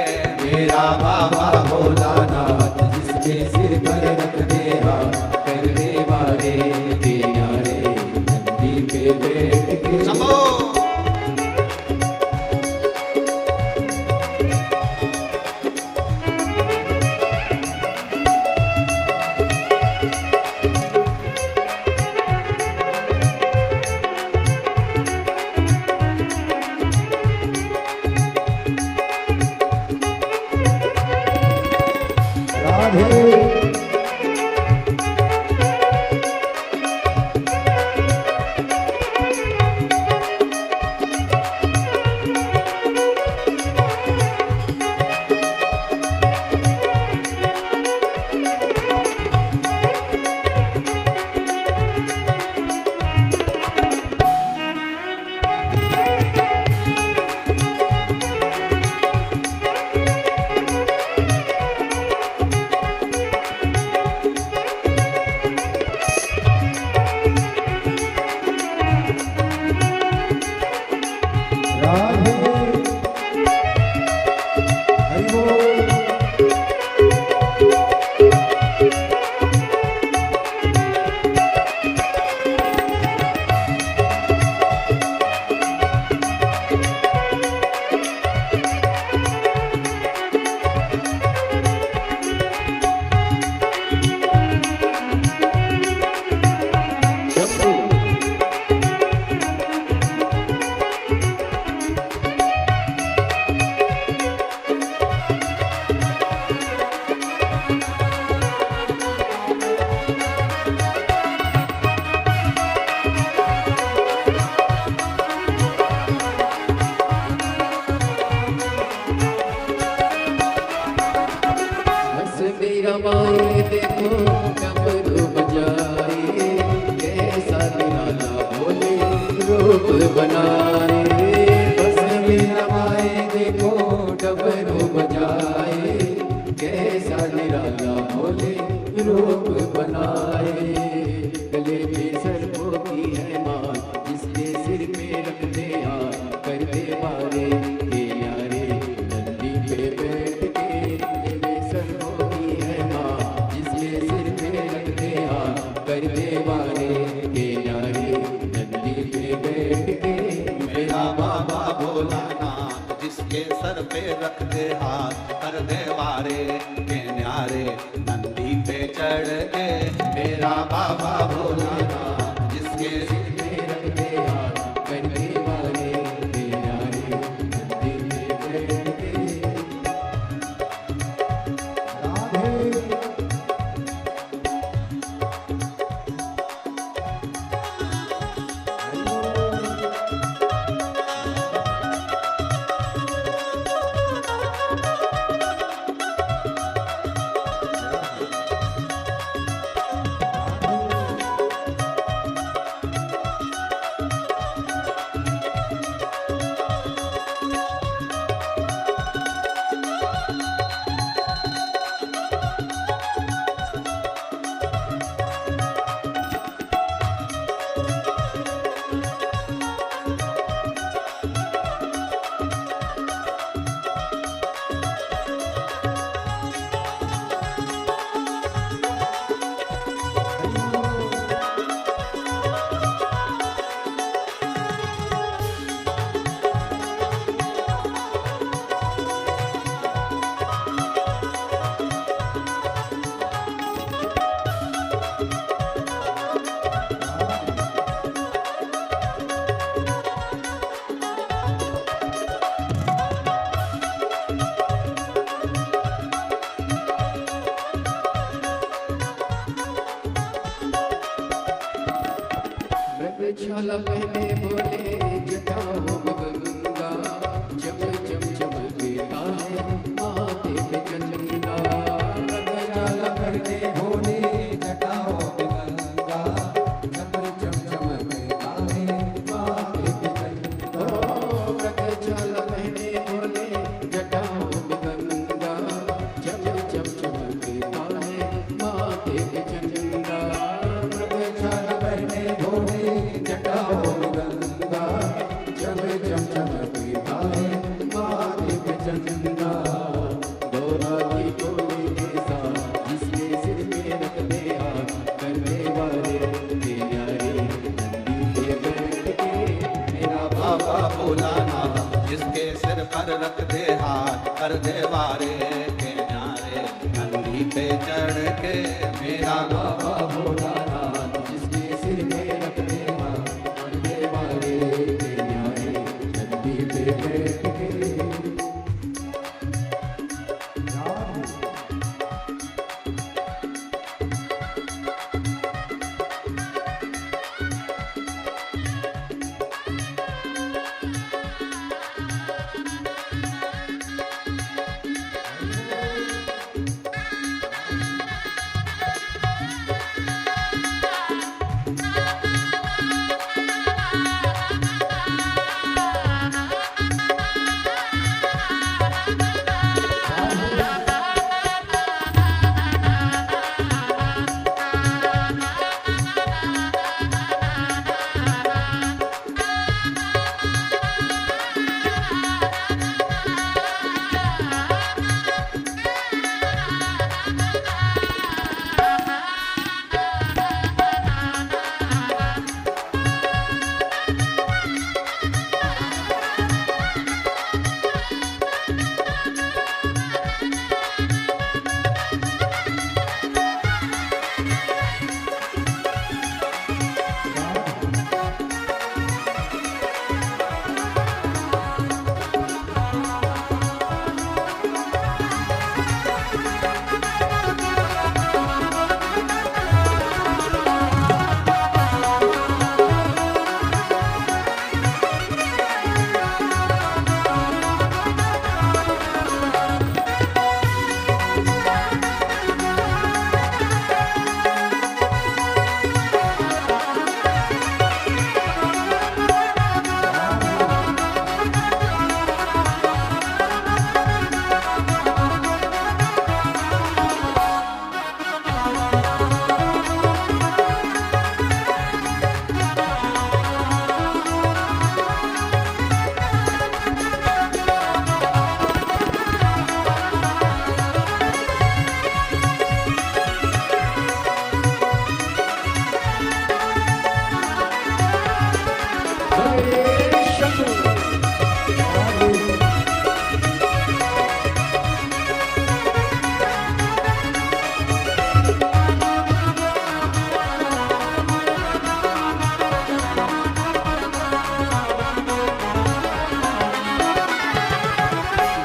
Speaker 1: मेरा बाबा भोलानाथ,
Speaker 2: जिसके सिर पर रख दे हाथ, कर दे वारे के न्यारे नंदी पे बैठ के। रमाए देखो डमरू बजाए, कैसा निराला भोले रूप बनाए। बस में रमाए देखो डमरू बजाए, कैसा निराला भोले रूप बनाए। गले में सर्पों की है माँ, जिसके सिर पे रख दे हाथ, कर दे वारे के न्यारे नंदी पे बैठ के। गले में सर्पों की है माँ, जिसके सिर पे रख दे हाथ, कर दे वारे के न्यारे नंदी पे बैठ के।
Speaker 1: मेरा बाबा भोलानाथ, जिसके सर पे रख दे हाथ, कर दे वारे के न्यारे नंदी पे चढ़ के। मेरा बाबा भोलानाथ, जिसके
Speaker 2: सिर पे रख दे हाथ, कर दे वारे के न्यारे नंदी पे बैठ के। राधे भोले जटाओं में गंगा, चम चम चमकता है माथे पे चंदा।
Speaker 3: जल भरते भोले जटाओं में गंगा, चम चम चमकता है माथे पे चंदा।
Speaker 2: व्रत जल पहने भोले जटाओं में गंगा, चम चम चमकता है माथे पे चंदा।
Speaker 3: जल भरते भोले जटाओं में गंगा, चम चम चमकता है माथे पे चंदा।
Speaker 2: दोहा की टोली ऐसा जिसके सिर पे रख दे हाथ, करने वाले के न्यारे नंदी पे बैठ के मेरा
Speaker 1: बाबा भोलाना जिसके सिर पर रख दे हाथ, कर दे वारे के न्यारे नंदी पे चढ़ के मेरा
Speaker 2: बाबा भोलानाथ जिसके सिर पे रख दे हाथ, करने वाले के न्यारे नंदी पे बैठ के।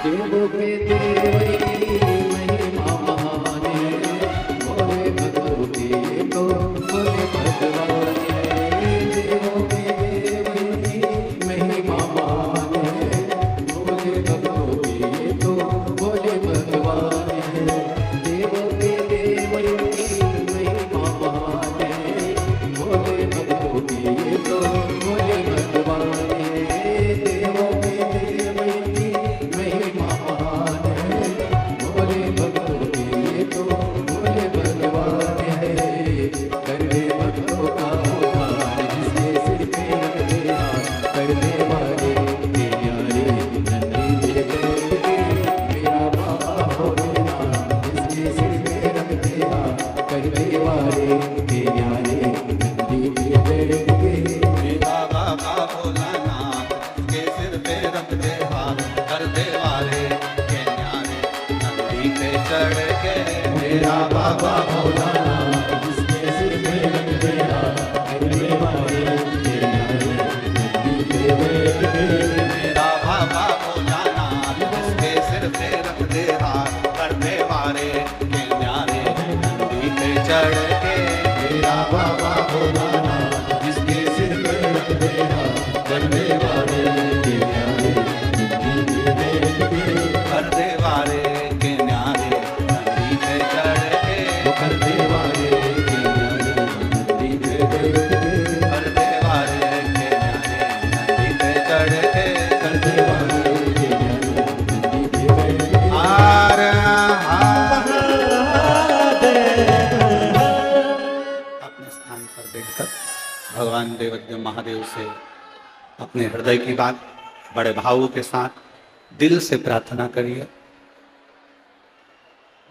Speaker 2: देवों के देव की महिमा महान है, भोले भक्तों की तो भोले भगवान है। देवों के देव की महिमा महान है, भोले भक्तों की तो भोले भगवान है। देवों के देव की महिमा महान है, भोले भक्तों की तो भोले भगवान है। देवों के देव की महिमा महान है, भोले भक्तों की तो भोले भगवान है। करने भक्तों का उद्धार जिसके सिर पे रख दे हाथ, करने वाले के न्यारे नंदी पे बैठ के मेरा बाबा भोलेनाथ जिसके सिर पे रख दे हाथ, करने वाले के न्यारे नंदी पे बैठ के
Speaker 1: मेरा बाबा भोलानाथ के सिर पे रख दे हाथ, कर दे वाले के न्यारे नंदी पे चढ़ के मेरा बाबा
Speaker 2: भोलानाथ जिसके सिर पे रख दे हाथ, करने वाले के न्यारे नंदी पे बैठ के
Speaker 1: मेरा बाबा भोलानाथ जिसके सिर पे रख दे हाथ, कर दे वाले के न्यारे नंदी पे चढ़ के
Speaker 2: मेरा बाबा भोलानाथ जिसके सिर पे रख दे हाथ, पर्दे वाले के न्यारे नंदी पे बैठ के,
Speaker 1: पर्दे वाले के न्यारे नंदी पे चढ़ के,
Speaker 2: वो पर्दे वाले के न्यारे नंदी पे बैठ के,
Speaker 1: पर्दे वाले के न्यारे नंदी पे चढ़ के,
Speaker 2: पर्दे वाले के न्यारे नंदी पे बैठ के।
Speaker 1: हार हार अपने स्थान पर बैठकर भगवान देवज्ञ महादेव से अपने हृदय की बात बड़े भावों के साथ दिल से प्रार्थना करिए।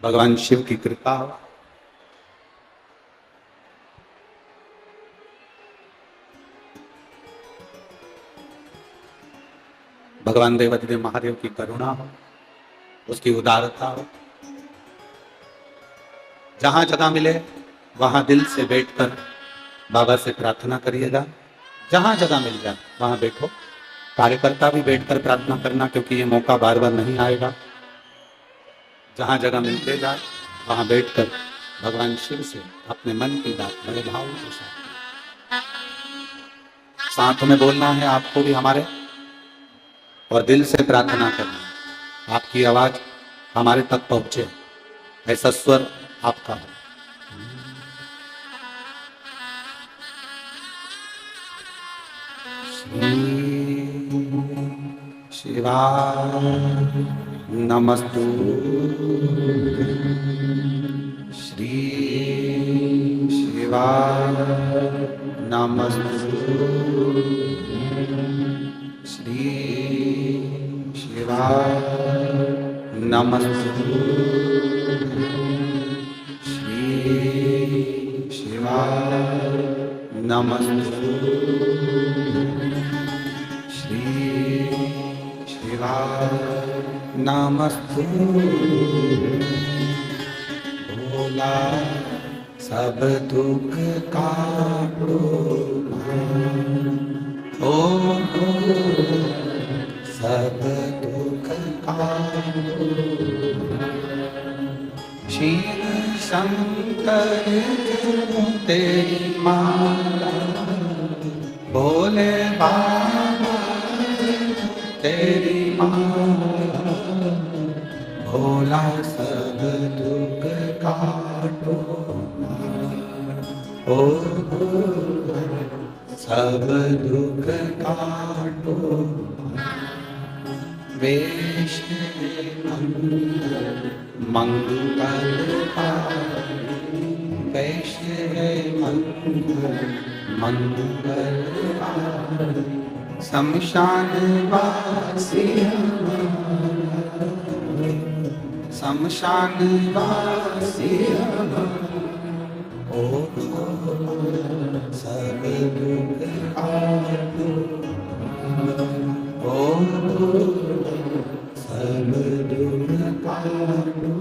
Speaker 1: भगवान शिव की कृपा हो। भगवान देवज्ञ महादेव की करुणा हो, उसकी उदारता हो। जहां जगह मिले वहां दिल से बैठकर बाबा से प्रार्थना करिएगा। जहां जगह मिल जाए वहां बैठो। कार्यकर्ता भी बैठकर प्रार्थना करना, क्योंकि ये मौका बार बार नहीं आएगा। जहां जगह मिलते जाए वहां बैठकर भगवान शिव से अपने मन की बात बड़े भाव के साथ में बोलना है आपको भी हमारे, और दिल से प्रार्थना करना है। आपकी आवाज हमारे तक पहुंचे, ऐसा स्वर आपका है। शिवाय नमस्तु श्री शिवाय नमस्तु श्री शिवाय नमस्तु श्री शिवाय नमस्तु नमस्तु। भोला सब दुख काटो, ओ सब दुख काटो। शिव शंकर तेरी माला, भोले बाबा तेरी माला, भोला सब दुख काटो, ओ सब दुख काटो। वेश मंगलकारी, वेश मंगलकारी, शमशान वासी शमशान वासी, ओ सब दुख काटो, ओ सब दुख काटो।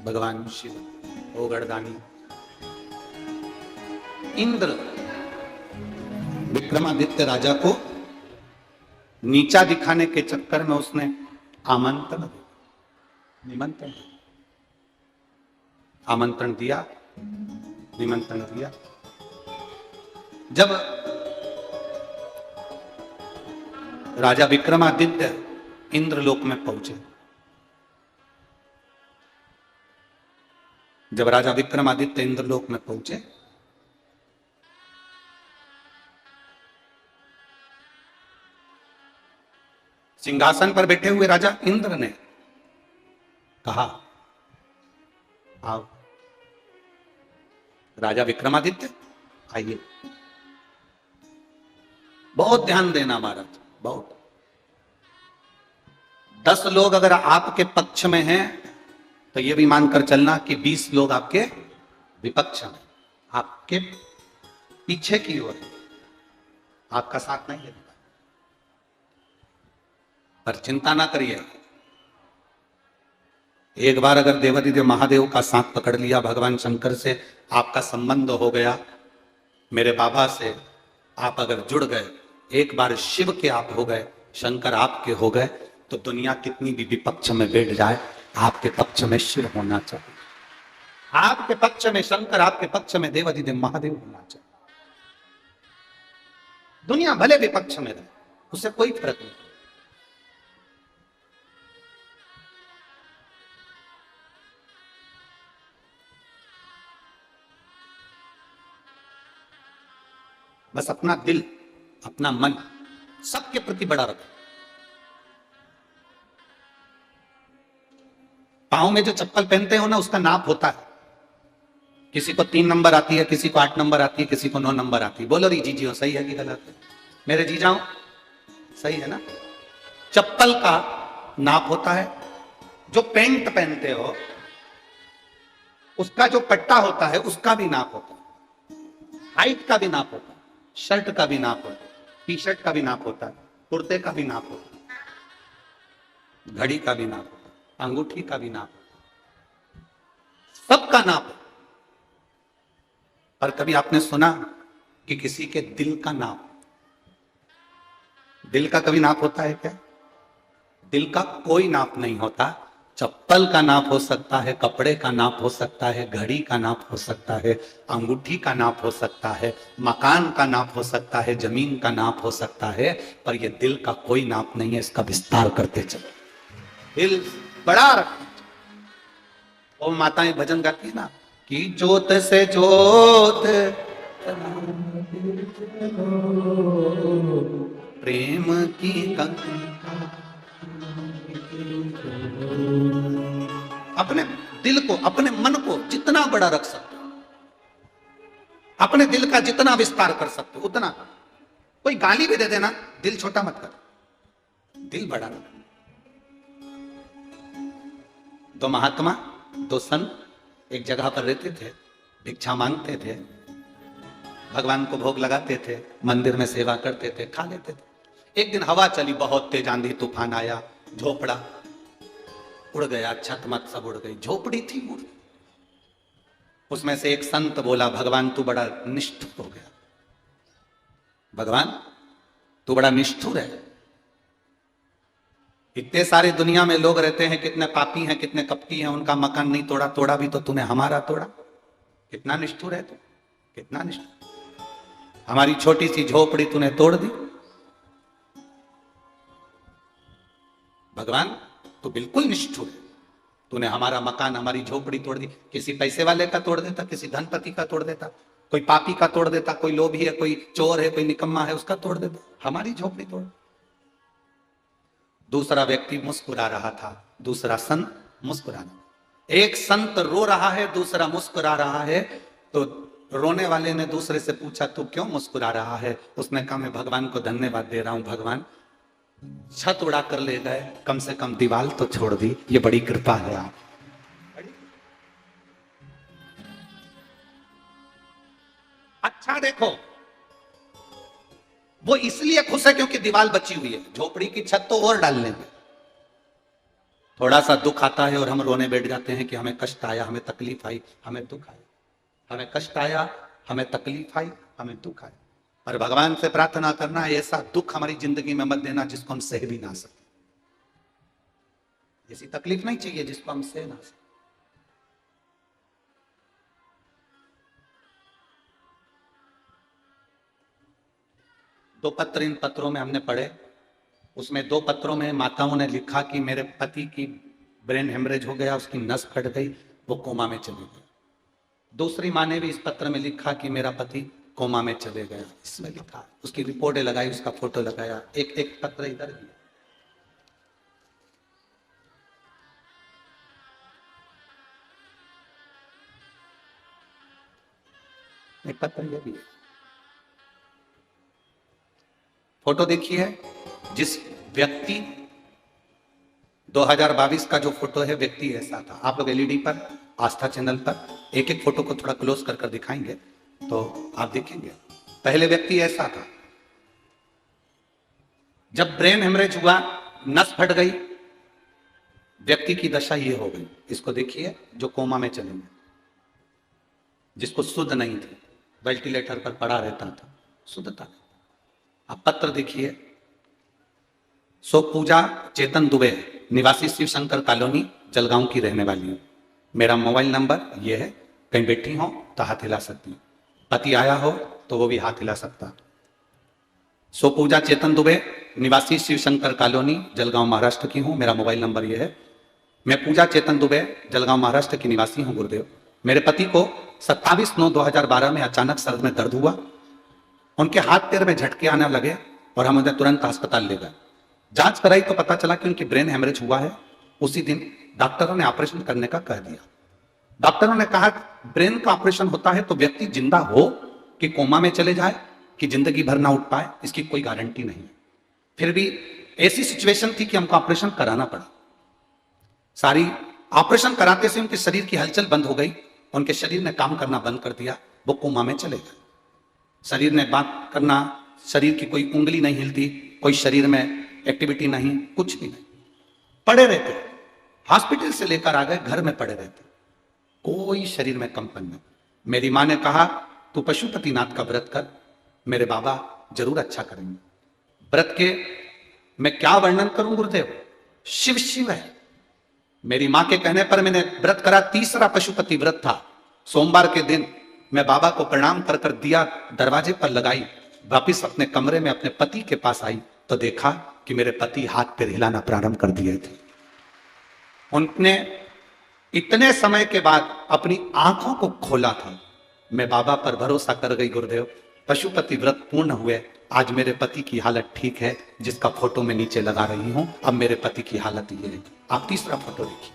Speaker 1: भगवान शिव ओ गणदानी इंद्र विक्रमादित्य राजा को नीचा दिखाने के चक्कर में उसने आमंत्रण दिया, निमंत्रण दिया। जब राजा विक्रमादित्य इंद्रलोक में पहुंचे, जब राजा विक्रमादित्य इंद्रलोक में पहुंचे, सिंहासन पर बैठे हुए राजा इंद्र ने कहा, आओ राजा विक्रमादित्य आइए। बहुत ध्यान देना महाराज, बहुत। 10 लोग अगर आपके पक्ष में हैं तो यह भी मानकर चलना कि 20 लोग आपके विपक्ष में, आपके पीछे की ओर, आपका साथ नहीं देता। पर चिंता ना करिए, एक बार अगर देवादिदेव महादेव का साथ पकड़ लिया, भगवान शंकर से आपका संबंध हो गया, मेरे बाबा से आप अगर जुड़ गए, एक बार शिव के आप हो गए, शंकर आपके हो गए, तो दुनिया कितनी भी विपक्ष में बैठ जाए, आपके पक्ष में शिव होना चाहिए, आपके पक्ष में शंकर, आपके पक्ष में देवादिदेव महादेव होना चाहिए। दुनिया भले विपक्ष में रहे, उससे कोई फर्क नहीं। बस अपना दिल, अपना मन सबके प्रति बड़ा रखो। पांव में जो चप्पल पहनते हो ना, उसका नाप होता है। किसी को 3 नंबर आती है, किसी को 8 नंबर आती है, किसी को 9 नंबर आती है। बोलो री जीजियो, सही है कि गलत है? मेरे जीजाओ, सही है ना? चप्पल का नाप होता है। जो पैंट पहनते हो उसका जो पट्टा होता है उसका भी नाप होता है, हाइट का भी नाप होता है, शर्ट का भी नाप होता है, टी शर्ट का भी नाप होता है, कुर्ते का भी नाप होता है, घड़ी का भी नाप होता है, अंगूठी का भी नाप होता है, सबका नाप है। पर कभी आपने सुना कि किसी के दिल का नाप? दिल का कभी नाप होता है क्या? दिल का कोई नाप नहीं होता। चप्पल का नाप हो सकता है, कपड़े का नाप हो सकता है, घड़ी का नाप हो सकता है, अंगूठी का नाप हो सकता है, मकान का नाप हो सकता है, जमीन का नाप हो सकता है, पर यह दिल का कोई नाप नहीं है। इसका विस्तार करते चलो, दिल बड़ा रखना। वो माताएं भजन गाती है ना कि जोत से जोत प्रेम की कंका। अपने दिल को, अपने मन को जितना बड़ा रख सकते हो, अपने दिल का जितना विस्तार कर सकते हो उतना। कोई गाली भी दे देना, दिल छोटा मत कर, दिल बड़ा रख। 2 महात्मा, 2 संत एक जगह पर रहते थे, भिक्षा मांगते थे, भगवान को भोग लगाते थे, मंदिर में सेवा करते थे, खा लेते थे। एक दिन हवा चली, बहुत तेज आंधी तूफान आया, झोपड़ा उड़ गया, छत मत सब उड़ गई, झोपड़ी थी उड़। उसमें से एक संत बोला, भगवान तू बड़ा निष्ठुर हो गया, भगवान तू बड़ा निष्ठुर है। इतने सारे दुनिया में लोग रहते हैं, कितने पापी हैं, कितने कपटी हैं, उनका मकान नहीं तोड़ा, तोड़ा भी तो तूने हमारा तोड़ा। कितना निष्ठुर है तू, कितना निष्ठुर। हमारी छोटी सी झोपड़ी तूने तोड़ दी। भगवान तू बिल्कुल निष्ठुर है, तूने हमारा मकान, हमारी झोपड़ी तोड़ दी। किसी पैसे वाले का तोड़ देता, किसी धनपति का तोड़ देता, कोई पापी का तोड़ देता, कोई लोभी है, कोई चोर है, कोई निकम्मा है, उसका तोड़ देता, हमारी झोपड़ी तोड़। दूसरा व्यक्ति मुस्कुरा रहा था, दूसरा संत मुस्कुरा रहा। एक संत रो रहा है, दूसरा मुस्कुरा रहा है। तो रोने वाले ने दूसरे से पूछा, तू क्यों मुस्कुरा रहा है? उसने कहा, मैं भगवान को धन्यवाद दे रहा हूं, भगवान छत उड़ा कर ले गए, कम से कम दीवार तो छोड़ दी, ये बड़ी कृपा है आप। अच्छा देखो, वो इसलिए खुश है क्योंकि दीवार बची हुई है, झोपड़ी की छत तो और डाल लेंगे। थोड़ा सा दुख आता है और हम रोने बैठ जाते हैं कि हमें कष्ट आया, हमें तकलीफ आई, हमें दुख आया, हमें कष्ट आया, हमें तकलीफ आई, हमें दुख आया। पर भगवान से प्रार्थना करना, ऐसा दुख हमारी जिंदगी में मत देना जिसको हम सह भी ना सके, ऐसी तकलीफ नहीं चाहिए जिसको हम सह ना सके। दो पत्र इन पत्रों में हमने पढ़े, उसमें 2 पत्रों में माताओं ने लिखा कि मेरे पति की ब्रेन हेमरेज हो गया, उसकी नस फट गई, वो कोमा में चले गए। दूसरी माँ ने भी इस पत्र में लिखा कि मेरा पति कोमा में चले गया, इसमें लिखा, उसकी रिपोर्टें लगाई, उसका फोटो लगाया। एक पत्र इधर भी, एक पत्र ये भी है। फोटो देखिए, जिस व्यक्ति 2022 का जो फोटो है, व्यक्ति ऐसा था। आप लोग एलईडी पर, आस्था चैनल पर एक एक फोटो को थोड़ा क्लोज कर दिखाएंगे तो आप देखेंगे। पहले व्यक्ति ऐसा था, जब ब्रेन हेमरेज हुआ, नस फट गई, व्यक्ति की दशा ये हो गई। इसको देखिए, जो कोमा में चले गए, जिसको शुद्ध नहीं थी, वेंटिलेटर पर पड़ा रहता था, शुद्धता। आप पत्र देखिए, सो पूजा चेतन दुबे, निवासी शिव शंकर कॉलोनी, जलगांव की रहने वाली हूं। मेरा मोबाइल नंबर ये है, कहीं बैठी हो तो हाथ हिला सकती हूँ, पति आया हो तो वो भी हाथ हिला सकता। सो पूजा चेतन दुबे, निवासी शिव शंकर कॉलोनी, जलगांव महाराष्ट्र की हूं। मेरा मोबाइल नंबर यह है। मैं पूजा चेतन दुबे, जलगांव महाराष्ट्र की निवासी हूं गुरुदेव। मेरे पति को 27/9/2012 में अचानक सर में दर्द हुआ। उनके हाथ पैर में झटके आने लगे और हम उन्हें तुरंत अस्पताल ले गए। जांच कराई तो पता चला कि उनकी ब्रेन हेमरेज हुआ है। उसी दिन डॉक्टरों ने ऑपरेशन करने का कह दिया। डॉक्टरों ने कहा ब्रेन का ऑपरेशन होता है तो व्यक्ति जिंदा हो कि कोमा में चले जाए कि जिंदगी भर ना उठ पाए, इसकी कोई गारंटी नहीं है। फिर भी ऐसी सिचुएशन थी कि हमको ऑपरेशन कराना पड़ा। सारी ऑपरेशन कराते से उनके शरीर की हलचल बंद हो गई, उनके शरीर ने काम करना बंद कर दिया, वो कोमा में चले गए। शरीर ने बात करना, शरीर की कोई उंगली नहीं हिलती, कोई शरीर में एक्टिविटी नहीं, कुछ भी नहीं, पड़े रहते। हॉस्पिटल से लेकर आ गए, घर में पड़े रहते, कोई शरीर में कंपन नहीं। मेरी मां ने कहा तू पशुपतिनाथ का व्रत कर, मेरे बाबा जरूर अच्छा करेंगे। व्रत के मैं क्या वर्णन करूं गुरुदेव, शिव शिव है। मेरी मां के कहने पर मैंने व्रत करा। तीसरा पशुपति व्रत था। सोमवार के दिन मैं बाबा को प्रणाम कर कर दिया दरवाजे पर लगाई, वापिस अपने कमरे में अपने पति के पास आई तो देखा कि मेरे पति हाथ पैर हिलाना प्रारंभ कर दिए थे। उनने इतने समय के बाद अपनी आंखों को खोला था। मैं बाबा पर भरोसा कर गई गुरुदेव, पशुपति व्रत पूर्ण हुए। आज मेरे पति की हालत ठीक है, जिसका फोटो मैं नीचे लगा रही हूं। अब मेरे पति की हालत ये है। आप तीसरा फोटो देखिए।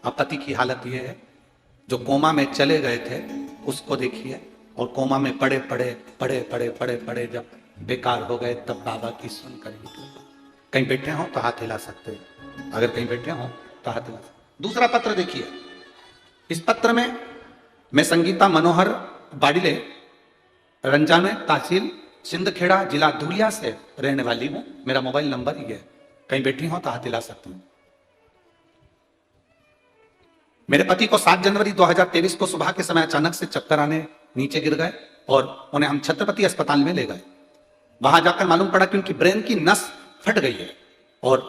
Speaker 1: अब पति की हालत ये है, जो कोमा में चले गए थे उसको देखिए, और कोमा में पड़े पड़े पड़े पड़े पड़े पड़े जब बेकार हो गए तब बाबा की सुन करेंगे। कहीं बैठे हो तो हाथ हिला सकते हैं, अगर कहीं बैठे हो तो हाथ हिला सकते। दूसरा पत्र देखिए। इस पत्र में मैं संगीता मनोहर बाडिले, रंजाने तहसील सिंदखेड़ा, जिला धुलिया से रहने वाली हूं। मेरा मोबाइल नंबर ही है, कहीं बैठी हो तो हाथ हिला सकती हूं। मेरे पति को 7 जनवरी 2023 को सुबह के समय अचानक से चक्कर आने नीचे गिर गए और उन्हें हम छत्रपति अस्पताल में ले गए। वहां जाकर मालूम पड़ा कि उनकी ब्रेन की नस फट गई है और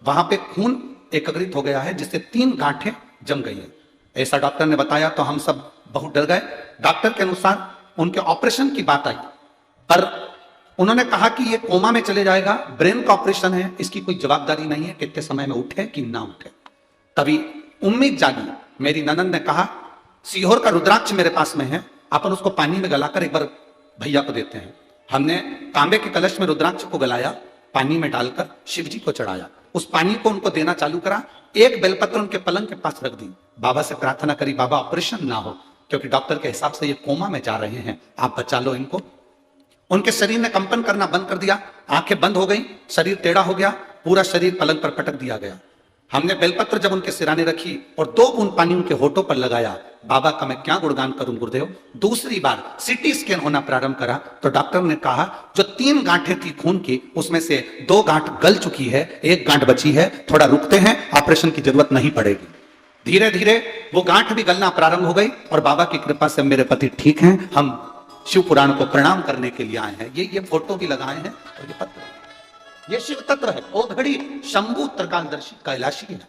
Speaker 1: वहां पे खून एकत्रित हो गया है, जिससे 3 गांठें जम गई है। ऐसा डॉक्टर ने बताया तो हम सब बहुत डर गए। डॉक्टर के अनुसार उनके ऑपरेशन की बात आई, पर उन्होंने कहा कि ये कोमा में चले जाएगा, ब्रेन का ऑपरेशन है, इसकी कोई जवाबदारी नहीं है कितने समय में उठे कि ना उठे। तभी उम्मीद जागी। मेरी ननद ने कहा सीहोर का रुद्राक्ष मेरे पास में है, अपन उसको पानी में गलाकर एक बार भैया को देते हैं। हमने तांबे के कलश में रुद्राक्ष को गलाया, पानी में डालकर शिव जी को चढ़ाया। उस पानी को उनको देना चालू करा। एक बेलपत्र उनके पलंग के पास रख दी। बाबा से प्रार्थना करी, बाबा ऑपरेशन ना हो, क्योंकि डॉक्टर के हिसाब से ये कोमा में जा रहे हैं, आप बचा लो इनको। उनके शरीर ने कंपन करना बंद कर दिया, आंखें बंद हो गई, शरीर टेढ़ा हो गया, पूरा शरीर पलंग पर पटक दिया गया। हमने बेलपत्र जब उनके सिराने रखी और 2 बूंद पानी उनके होठों पर लगाया, बाबा का मैं क्या गुणगान करूं गुरुदेव। दूसरी बार सिटी स्कैन होना प्रारंभ करा तो डॉक्टर ने कहा जो 3 गांठें थी खून की, उसमें से 2 गांठ गल चुकी है, 1 गांठ बची है, थोड़ा रुकते हैं, ऑपरेशन की जरूरत नहीं पड़ेगी। धीरे धीरे वो गांठ भी गलना प्रारंभ हो गई और बाबा की कृपा से मेरे पति ठीक हैं। हम शिव पुराण को प्रणाम करने के लिए आए हैं। ये फोटो भी लगाए हैं और ये पत्र, ये शिव तत्व है। ओघड़ी शंभु त्रिकालदर्शी कैलाशी है,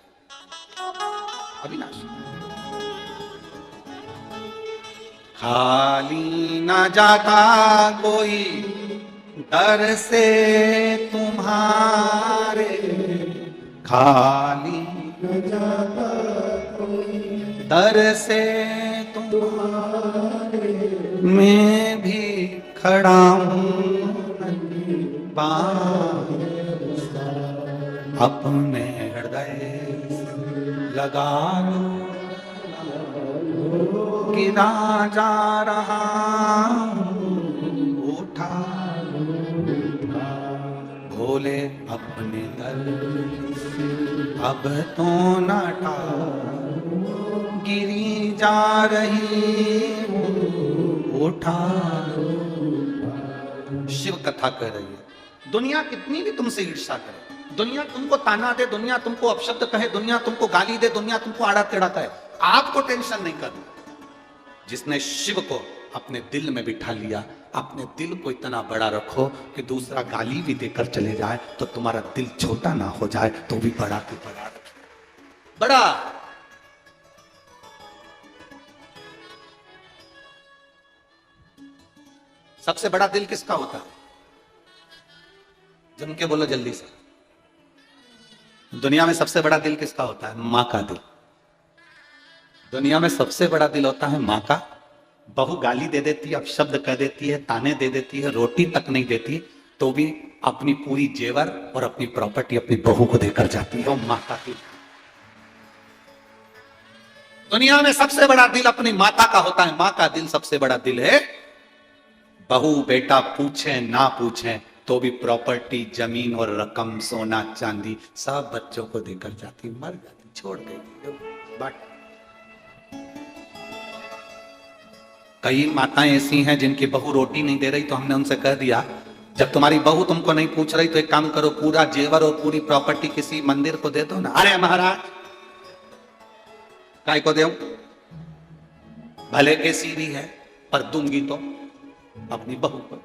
Speaker 1: अविनाशी। खाली ना जाता कोई दर से तुम्हारे, खाली
Speaker 3: न जाता कोई
Speaker 1: दर से
Speaker 3: तुम्हारे,
Speaker 1: मैं भी खड़ा हूं अपने हृदय लगा लो, गिरा जा रहा उठा भोले अपने दल अब तो नाटा, गिरी जा रही उठा। शिव कथा कह रही है। दुनिया कितनी भी तुमसे ईर्ष्या करे, दुनिया तुमको ताना दे, दुनिया तुमको अपशब्द कहे, दुनिया तुमको गाली दे, दुनिया तुमको आड़ा टेढ़ा कहे, आपको टेंशन नहीं करना। जिसने शिव को अपने दिल में बिठा लिया, अपने दिल को इतना बड़ा रखो कि दूसरा गाली भी देकर चले जाए तो तुम्हारा दिल छोटा ना हो जाए, तो भी बड़ा के बड़ा रखो। बड़ा सबसे बड़ा दिल किसका होता है? जम के बोलो जल्दी से। दुनिया में सबसे बड़ा दिल किसका होता है? माँ का दिल। दुनिया में सबसे बड़ा दिल होता है माँ का। बहू गाली दे देती है, अपशब्द कह देती है, ताने दे देती है, रोटी तक नहीं देती, तो भी अपनी पूरी जेवर और अपनी प्रॉपर्टी अपनी बहू को देकर जाती है। वो माँ का दिल। दुनिया में सबसे बड़ा दिल अपनी माता का होता है। माँ का दिल सबसे बड़ा दिल है। बहू बेटा पूछे ना पूछे तो भी प्रॉपर्टी, जमीन और रकम, सोना चांदी सब बच्चों को देकर जाती, मर जाती, छोड़ देती। बट कई माताएं ऐसी हैं जिनकी बहू रोटी नहीं दे रही, तो हमने उनसे कह दिया जब तुम्हारी बहू तुमको नहीं पूछ रही तो एक काम करो, पूरा जेवर और पूरी प्रॉपर्टी किसी मंदिर को दे दो ना। अरे महाराज काय को दे, भले कैसी भी है पर दूंगी तो अपनी बहू को।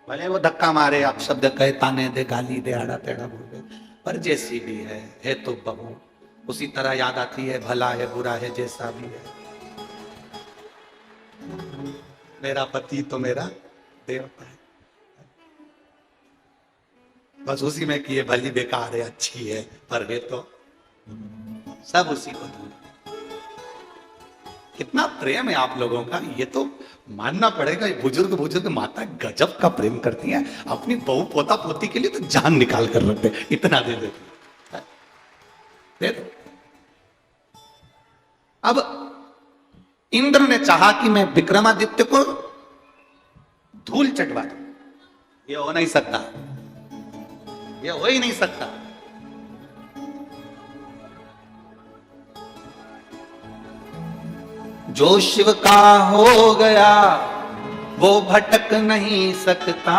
Speaker 1: भले वो धक्का मारे, आप शब्द कहे, ताने दे, गाली दे, आड़ा टेढ़ा बोल दे, पर जैसी भी है तो बहू। उसी तरह याद आती है, भला है बुरा है जैसा भी है, मेरा पति तो मेरा देवता है। बस उसी में कि ये भली बेकार है, अच्छी है, पर है तो सब उसी को दूर। कितना प्रेम है आप लोगों का, ये तो मानना पड़ेगा। ये बुजुर्ग माता गजब का प्रेम करती हैं। अपनी बहू पोता पोती के लिए तो जान निकाल कर रखते, इतना दे देते, दे दो। अब इंद्र ने चाहा कि मैं विक्रमादित्य को धूल चटवा दूं। ये हो नहीं सकता, ये हो ही नहीं सकता। जो शिव का हो गया वो भटक नहीं सकता,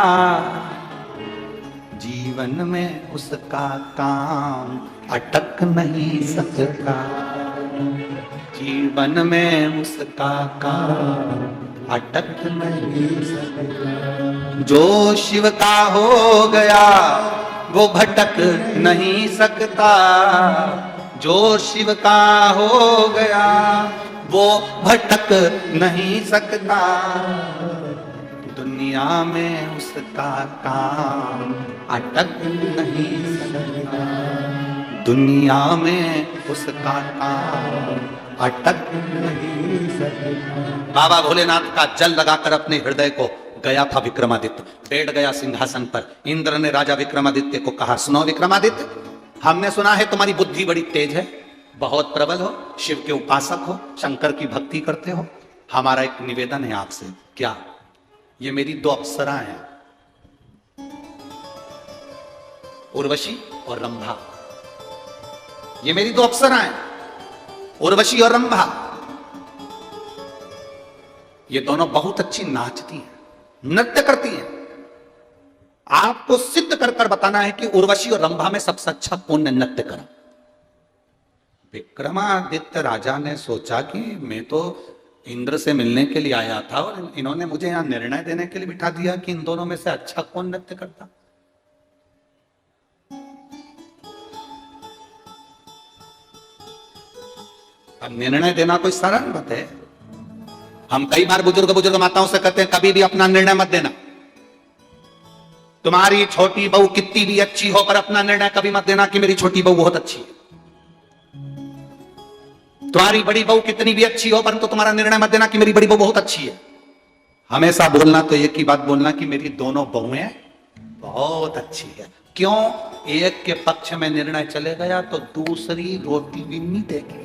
Speaker 1: जीवन में उसका काम अटक नहीं सकता, जीवन में उसका काम अटक नहीं सकता। जो शिव का हो गया वो भटक नहीं सकता, जो शिव का हो गया वो भटक नहीं सकता, दुनिया में उसका काम अटक नहीं सकता, दुनिया में उसका काम अटक नहीं सकता। बाबा भोलेनाथ का जल लगाकर अपने हृदय को गया था विक्रमादित्य, बैठ गया सिंहासन पर। इंद्र ने राजा विक्रमादित्य को कहा, सुनो विक्रमादित्य, हमने सुना है तुम्हारी बुद्धि बड़ी तेज है, बहुत प्रबल हो, शिव के उपासक हो, शंकर की भक्ति करते हो। हमारा एक निवेदन है आपसे। क्या? ये मेरी दो अप्सराएं हैं, उर्वशी और रंभा। ये मेरी दो अप्सराएं हैं, उर्वशी और रंभा। ये दोनों बहुत अच्छी नाचती हैं, नृत्य करती हैं। आपको सिद्ध कर कर बताना है कि उर्वशी और रंभा में सबसे अच्छा कौन ने नृत्य करा। विक्रमादित्य राजा ने सोचा कि मैं तो इंद्र से मिलने के लिए आया था और इन्होंने मुझे यहां निर्णय देने के लिए बिठा दिया कि इन दोनों में से अच्छा कौन नृत्य करता। अब निर्णय देना कोई सरल बात है। हम कई बार बुजुर्ग माताओं से कहते हैं, कभी भी अपना निर्णय मत देना। तुम्हारी छोटी बहू कितनी भी अच्छी हो, पर अपना निर्णय कभी मत देना कि मेरी छोटी बहू बहुत अच्छी है। तुम्हारी बड़ी बहू कितनी भी अच्छी हो, परंतु तुम्हारा निर्णय मत देना कि मेरी बड़ी बहू बहुत अच्छी है। हमेशा बोलना तो एक ही बात बोलना कि मेरी दोनों बहुएं बहुत अच्छी है। क्यों? एक के पक्ष में निर्णय चले गया तो दूसरी रोटी भी नहीं देगी।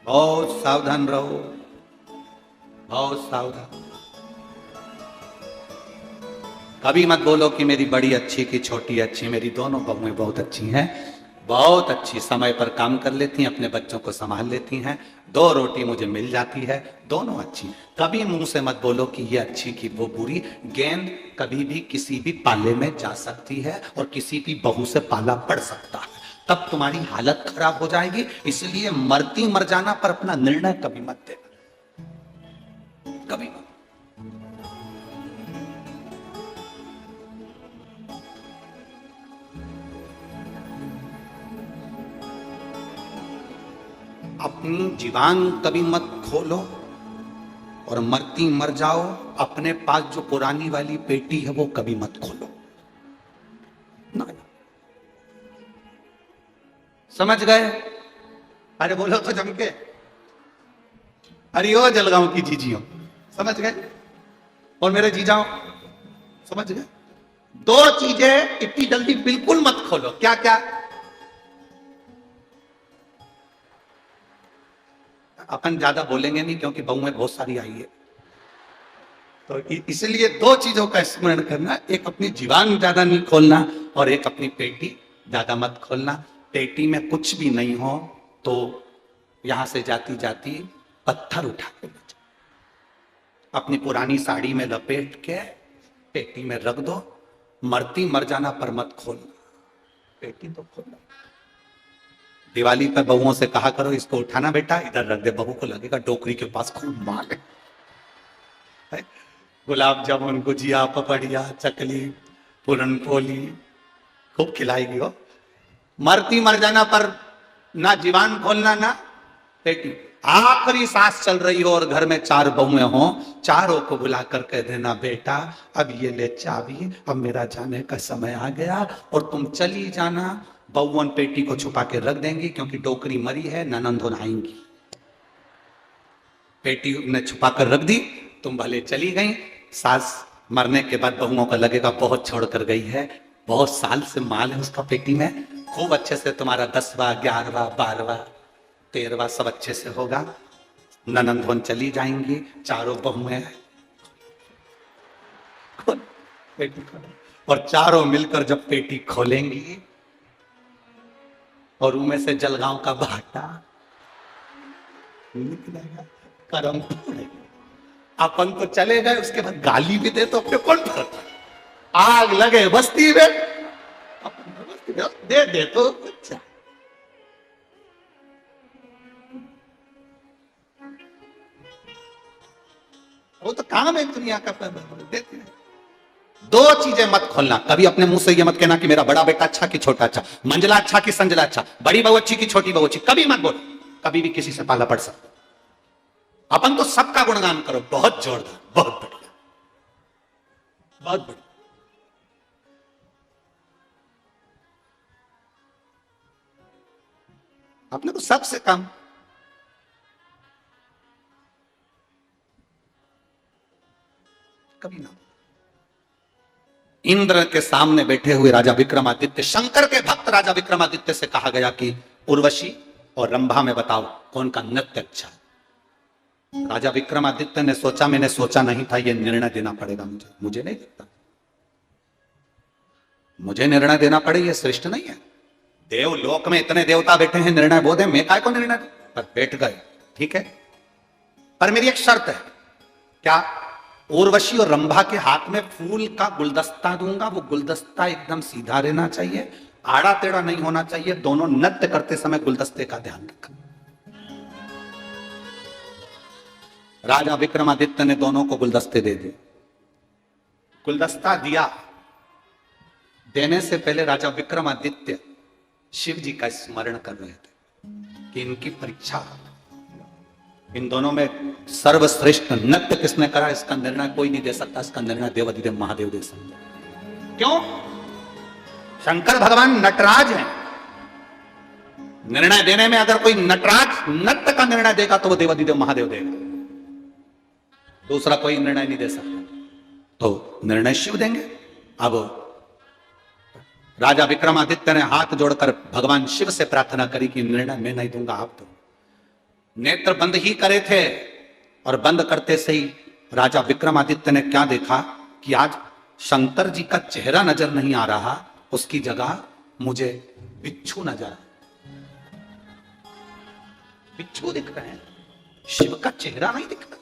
Speaker 1: बहुत सावधान रहो, बहुत सावधान। कभी मत बोलो कि मेरी बड़ी अच्छी की छोटी अच्छी, मेरी दोनों बहुएं बहुत अच्छी हैं, बहुत अच्छी, समय पर काम कर लेती हैं, अपने बच्चों को संभाल लेती हैं, दो रोटी मुझे मिल जाती है, दोनों अच्छी। कभी मुंह से मत बोलो कि ये अच्छी की वो बुरी। गेंद कभी भी किसी भी पाले में जा सकती है और किसी भी बहू से पाला पड़ सकता है, तब तुम्हारी हालत खराब हो जाएगी। इसलिए मरती मर जाना पर अपना निर्णय कभी मत देना, कभी मत। अपनी जीवान कभी मत खोलो, और मरती मर जाओ, अपने पास जो पुरानी वाली पेटी है वो कभी मत खोलो ना। समझ गए? अरे बोलो तो जम के, अरे ओ जलगांव की जीजियों, समझ गए? और मेरे जीजाओ, समझ गए? दो चीजें इतनी जल्दी बिल्कुल मत खोलो। क्या क्या? अपन ज्यादा बोलेंगे नहीं क्योंकि बहुएं बहुत सारी आई है, तो इसलिए दो चीजों का स्मरण करना, एक अपनी जीवान ज्यादा नहीं खोलना और एक अपनी पेटी ज्यादा मत खोलना। पेटी में कुछ भी नहीं हो तो यहां से जाती जाती पत्थर उठा के ले जाओ, अपनी पुरानी साड़ी में लपेट के पेटी में रख दो। मरती मर जाना पर मत खोलना, पेटी तो खोलना। दिवाली पर बहुओं से कहा करो इसको उठाना बेटा, इधर रख दे, बहू को लगेगा डोकरी के पास खूब मार है। गुलाब जामुन, गुजिया, पपड़िया, चकली, पूरन पोली खूब खिलाएगी हो। मरती मर जाना पर ना जीवान खोलना ना पेटी। आखिरी सांस चल रही हो और घर में चार बहुएं हो, चारों को बुला कर कह देना बेटा अब ये ले चाबी, अब मेरा जाने का समय आ गया और तुम चली जाना। बहुवन पेटी को छुपा के रख देंगी क्योंकि टोकरी मरी है, ननंदोन आएंगी। पेटी ने छुपा कर रख दी, तुम भले चली गई। सास मरने के बाद बहुओं को लगेगा बहुत छोड़ कर गई है, बहुत साल से माल है उसका पेटी में, खूब अच्छे से तुम्हारा 10वां 11वां 12वां 13वां सब अच्छे से होगा। ननंदोन चली जाएंगी, चारों बहुएं पेटी खोलो, और चारों मिलकर जब पेटी खोलेंगी और उनमें से जलगांव का भाटा निकलेगा, करम फोड़ेगा। अपन तो चले गए, उसके बाद गाली भी दे तो अपने कौन पड़ता? आग लगे बस्ती में, बस्ती में दे तो अच्छा। वो तो काम है दुनिया का, देते हैं। दो चीजें मत खोलना, कभी अपने मुंह से ये मत कहना कि मेरा बड़ा बेटा अच्छा कि छोटा अच्छा, मंजला अच्छा कि संजला अच्छा, बड़ी बहू अच्छी कि छोटी बहू अच्छी, कभी मत बोलो। कभी भी किसी से पाला पड़ सकता। अपन तो सबका गुणगान करो, बहुत जोरदार, बहुत बढ़िया, बहुत बढ़िया। अपने को सबसे कम कभी ना। इंद्र के सामने बैठे हुए राजा विक्रमादित्य, शंकर के भक्त राजा विक्रमादित्य से कहा गया कि उर्वशी और रंभा में बताओ कौन का नृत्य अच्छा है। राजा विक्रमादित्य ने सोचा, मैंने सोचा नहीं था ये निर्णय देना पड़ेगा मुझे नहीं लगता मुझे निर्णय देना पड़े, ये श्रेष्ठ नहीं है। देवलोक में इतने देवता बैठे हैं, निर्णय वो दे, मैं काय को निर्णय दूं? पर बैठ गए, ठीक है। पर मेरी एक शर्त है। क्या? उर्वशी और रंभा के हाथ में फूल का गुलदस्ता दूंगा, वो गुलदस्ता एकदम सीधा रहना चाहिए, आड़ा टेढ़ा नहीं होना चाहिए। दोनों नृत्य करते समय गुलदस्ते का ध्यान रखा। राजा विक्रमादित्य ने दोनों को गुलदस्ते दे दिए। गुलदस्ता दिया, देने से पहले राजा विक्रमादित्य शिव जी का स्मरण कर रहे थे कि इनकी परीक्षा, इन दोनों में सर्वश्रेष्ठ नृत्य किसने करा, इसका निर्णय कोई नहीं दे सकता, इसका निर्णय देवाधिदेव महादेव दे सकते। क्यों? शंकर भगवान नटराज हैं। निर्णय देने में अगर कोई नटराज नृत्य का निर्णय देगा तो वो देवाधिदेव महादेव देगा, दूसरा कोई निर्णय नहीं दे सकता। तो निर्णय शिव देंगे। अब राजा विक्रमादित्य ने हाथ जोड़कर भगवान शिव से प्रार्थना करी कि निर्णय मैं नहीं दूंगा, आप दो। नेत्र बंद ही करे थे और बंद करते से ही राजा विक्रमादित्य ने क्या देखा कि आज शंकर जी का चेहरा नजर नहीं आ रहा, उसकी जगह मुझे बिच्छू नजर, बिच्छू दिख रहे हैं, शिव का चेहरा नहीं दिख रहा।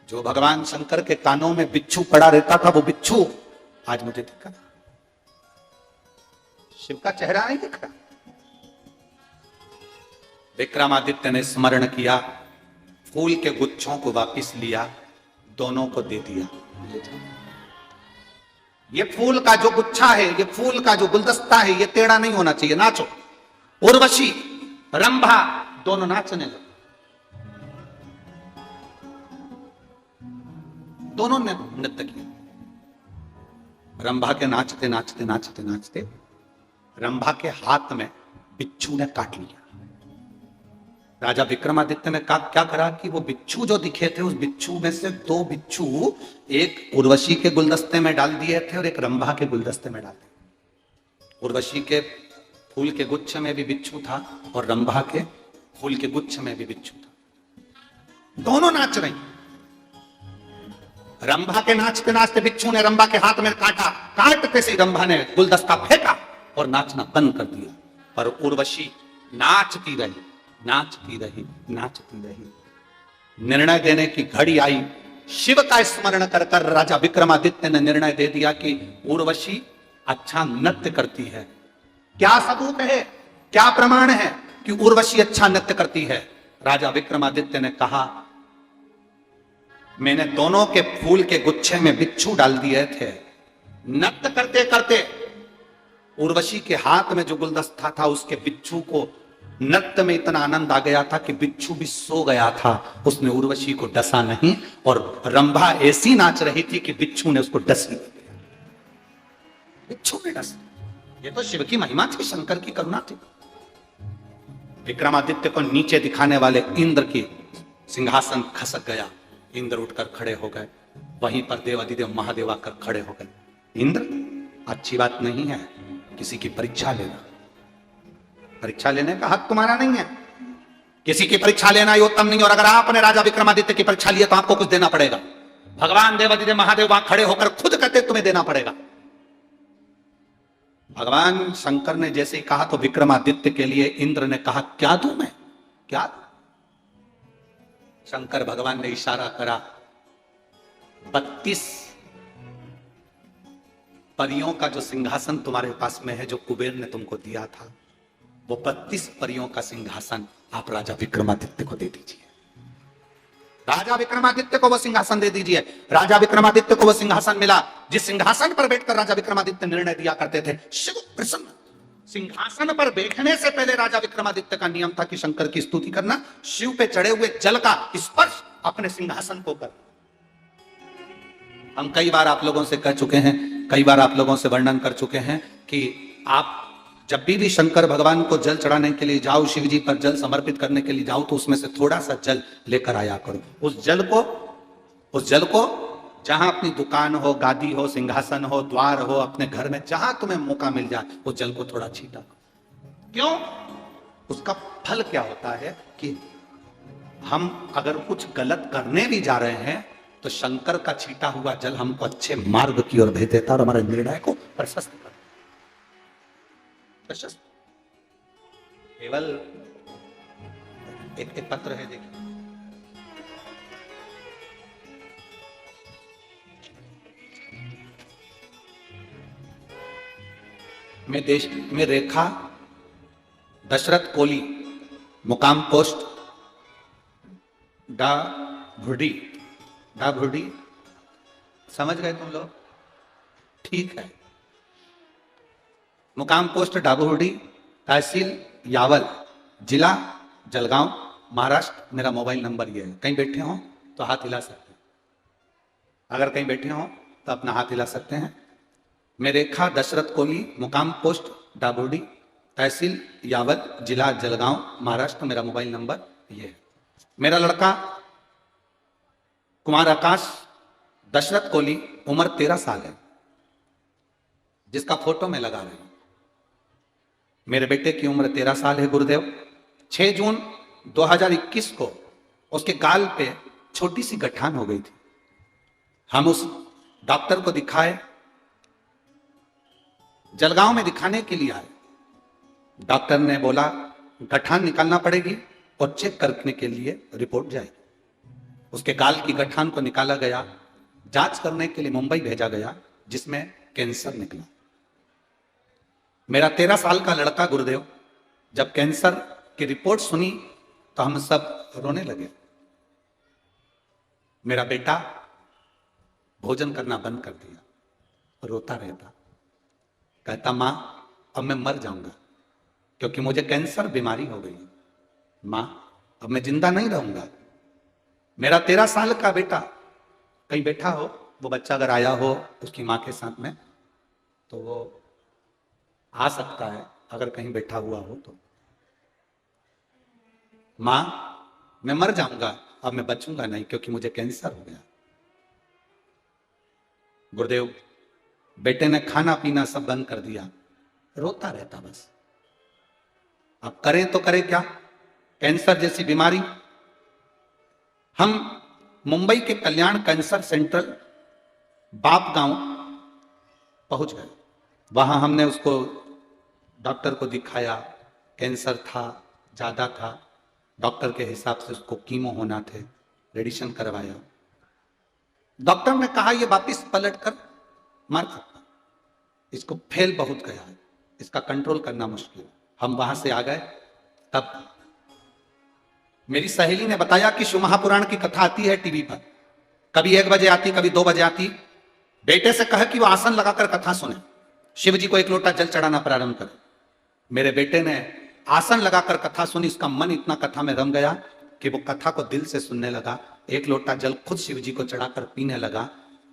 Speaker 1: जो भगवान शंकर के कानों में बिच्छू पड़ा रहता था वो बिच्छू आज मुझे दिखा, शिव का चेहरा नहीं दिख रहा। विक्रमादित्य ने स्मरण किया, फूल के गुच्छों को वापस लिया, दोनों को दे दिया। ये फूल का जो गुच्छा है, ये फूल का जो गुलदस्ता है, ये टेढ़ा नहीं होना चाहिए, नाचो। उर्वशी रंभा दोनों नाचने लगे। दोनों ने नृत्य किया। रंभा के नाचते नाचते नाचते नाचते रंभा के हाथ में बिच्छू ने काट लिया। राजा विक्रमादित्य ने क्या करा कि वो बिच्छू जो दिखे थे, उस बिच्छू में से 2 बिच्छू एक उर्वशी के गुलदस्ते में डाल दिए थे और एक रंभा के गुलदस्ते में डाल दिए। उर्वशी के फूल के गुच्छ में भी बिच्छू था और रंभा के फूल के गुच्छ में भी बिच्छू था। दोनों नाच रही। रंभा के नाचते नाचते बिच्छू ने रंभा के हाथ में काटा। काटते से रंभा ने गुलदस्ता फेंका और नाचना बंद कर दिया। पर उर्वशी नाचती रही, नाचती रही, नाचती रही। निर्णय देने की घड़ी आई। शिव का स्मरण कर कर राजा विक्रमादित्य ने निर्णय दे दिया कि उर्वशी अच्छा नृत्य करती है। क्या सबूत है, क्या प्रमाण है कि उर्वशी अच्छा नृत्य करती है? राजा विक्रमादित्य ने कहा, मैंने दोनों के फूल के गुच्छे में बिच्छू डाल दिए थे। नृत्य करते करते उर्वशी के हाथ में जो गुलदस्ता था, उसके बिच्छू को नृत्य में इतना आनंद आ गया था कि बिच्छू भी सो गया था। उसने उर्वशी को डसा नहीं और रंभा ऐसी नाच रही थी कि बिच्छू ने उसको डस लिया। बिच्छू ने डस। ये तो शिव की महिमा थी, शंकर की करुणा थी। विक्रमादित्य को नीचे दिखाने वाले इंद्र की सिंहासन खसक गया। इंद्र उठकर खड़े हो गए। वहीं पर देवादिदेव महादेव आकर खड़े हो गए। इंद्र, अच्छी बात नहीं है किसी की परीक्षा लेना। परीक्षा लेने का हक तुम्हारा नहीं है। किसी की परीक्षा लेना ये उत्तम नहीं। और अगर आपने राजा विक्रमादित्य की परीक्षा ली तो आपको कुछ देना पड़ेगा। भगवान देवादिदेव महादेव वहां खड़े होकर खुद कहते तुम्हें देना पड़ेगा। भगवान शंकर ने जैसे ही कहा तो विक्रमादित्य के लिए इंद्र ने कहा, क्या दूं मैं, क्या दूं? शंकर भगवान ने इशारा करा। 32 परियों का जो सिंहासन तुम्हारे पास में है, जो कुबेर ने तुमको दिया था, वो 32 परियों का सिंहासन आप राजा विक्रमादित्य को दे दीजिए। राजा विक्रमादित्य को वो सिंहासन दे दीजिए। राजा विक्रमादित्य को वो सिंहासन मिला जिस सिंहासन पर बैठकर राजा विक्रमादित्य निर्णय दिया करते थे। शिव प्रसन्न। सिंहासन पर बैठने से पहले राजा विक्रमादित्य का नियम था कि शंकर की स्तुति करना, शिव पे चढ़े हुए जल का स्पर्श अपने सिंहासन को कर। हम कई बार आप लोगों से कह चुके हैं, कई बार आप लोगों से वर्णन कर चुके हैं कि आप जब भी शंकर भगवान को जल चढ़ाने के लिए जाओ, शिव जी पर जल समर्पित करने के लिए जाओ, तो उसमें से थोड़ा सा जल लेकर आया करो। उस जल को जहां अपनी दुकान हो, गादी हो, सिंहासन हो, द्वार हो, अपने घर में जहां तुम्हें मौका मिल जाए उस जल को थोड़ा छीटा। क्यों? उसका फल क्या होता है कि हम अगर कुछ गलत करने भी जा रहे हैं तो शंकर का छीटा हुआ जल हमको अच्छे मार्ग की ओर भेज देता और हमारे निर्णय को प्रशस्त कर। प्रशस्त केवल एक पत्र है, देखिए। मैं देश में रेखा दशरथ कोली, मुकाम पोस्ट डाभुडी। समझ गए तुम लोग? ठीक है। मुकाम पोस्ट डाभुडी, तहसील यावल, जिला जलगांव, महाराष्ट्र। मेरा मोबाइल नंबर ये है। कहीं बैठे हो तो हाथ हिला सकते हैं। अगर कहीं बैठे हो तो अपना हाथ हिला सकते हैं। मैं रेखा दशरथ कोली, मुकाम पोस्ट डाभुडी, तहसील यावल, जिला जलगांव, महाराष्ट्र। मेरा मोबाइल नंबर ये है। मेरा लड़का कुमार आकाश दशरथ कोली, उम्र 13 साल है, जिसका फोटो में लगा रही हूं। मेरे बेटे की उम्र 13 साल है गुरुदेव। 6 जून 2021 को उसके गाल पे छोटी सी गठान हो गई थी। हम उस डॉक्टर को दिखाए, जलगांव में दिखाने के लिए आए। डॉक्टर ने बोला गठान निकालना पड़ेगी और चेक करने के लिए रिपोर्ट जाएगी। उसके गाल की गठान को निकाला गया, जांच करने के लिए मुंबई भेजा गया, जिसमें कैंसर निकला। मेरा 13 साल का लड़का गुरुदेव, जब कैंसर की रिपोर्ट सुनी तो हम सब रोने लगे। मेरा बेटा भोजन करना बंद कर दिया, रोता रहता, कहता मां अब मैं मर जाऊंगा क्योंकि मुझे कैंसर बीमारी हो गई। मां अब मैं जिंदा नहीं रहूंगा। मेरा 13 साल का बेटा कहीं बैठा हो, वो बच्चा अगर आया हो उसकी माँ के साथ में, तो वो आ सकता है अगर कहीं बैठा हुआ हो तो। माँ, मैं मर जाऊंगा, अब मैं बचूंगा नहीं क्योंकि मुझे कैंसर हो गया। गुरुदेव, बेटे ने खाना पीना सब बंद कर दिया, रोता रहता बस। अब करें तो करें क्या? कैंसर जैसी बीमारी। हम मुंबई के कल्याण कैंसर सेंटर बाप गांव पहुंच गए। वहां हमने उसको डॉक्टर को दिखाया, कैंसर था, ज्यादा था, डॉक्टर के हिसाब से उसको कीमो होना थे, रेडिएशन करवाया। डॉक्टर ने कहा ये वापिस पलट कर मर सकता, इसको फेल बहुत गया है, इसका कंट्रोल करना मुश्किल है। हम वहां से आ गए। तब मेरी सहेली ने बताया कि शिव महापुराण की कथा आती है टीवी पर, कभी 1 बजे आती, कभी 2 बजे आती। बेटे से कहे कि वो आसन लगाकर कथा सुने, शिव जी को 1 लोटा जल चढ़ाना प्रारंभ करे। मेरे बेटे ने आसन लगाकर कथा सुनी, इसका मन इतना कथा में रम गया कि वो कथा को दिल से सुनने लगा। 1 लोटा जल खुद शिव जी को चढ़ाकर पीने लगा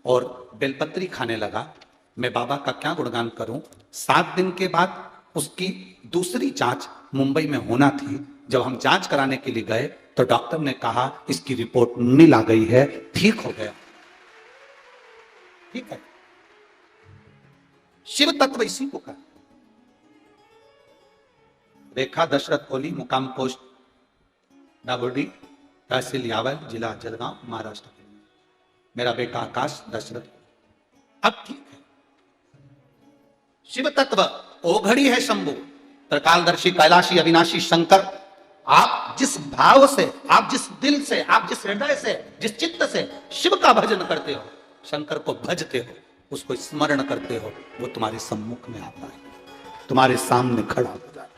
Speaker 1: और बेलपत्री खाने लगा। मैं बाबा का क्या गुणगान करूं। 7 दिन के बाद उसकी दूसरी जांच मुंबई में होना थी। जब हम जांच कराने के लिए गए तो डॉक्टर ने कहा इसकी रिपोर्ट नील आ गई है, ठीक हो गया। ठीक है, शिव तत्व इसी को कहा। रेखा दशरथ कोहली, मुकाम पोस्ट डाबोडी, तहसील यावल, जिला जलगांव, महाराष्ट्र। मेरा बेटा आकाश दशरथ। अब ठीक है, शिव तत्व ओघड़ी है शंभु, त्रिकालदर्शी, कैलाशी, अविनाशी शंकर। आप जिस भाव से, आप जिस दिल से, आप जिस हृदय से, जिस चित्त से शिव का भजन करते हो, शंकर को भजते हो, उसको स्मरण करते हो, वो तुम्हारे सम्मुख में आता है, तुम्हारे सामने खड़ा हो जाता है।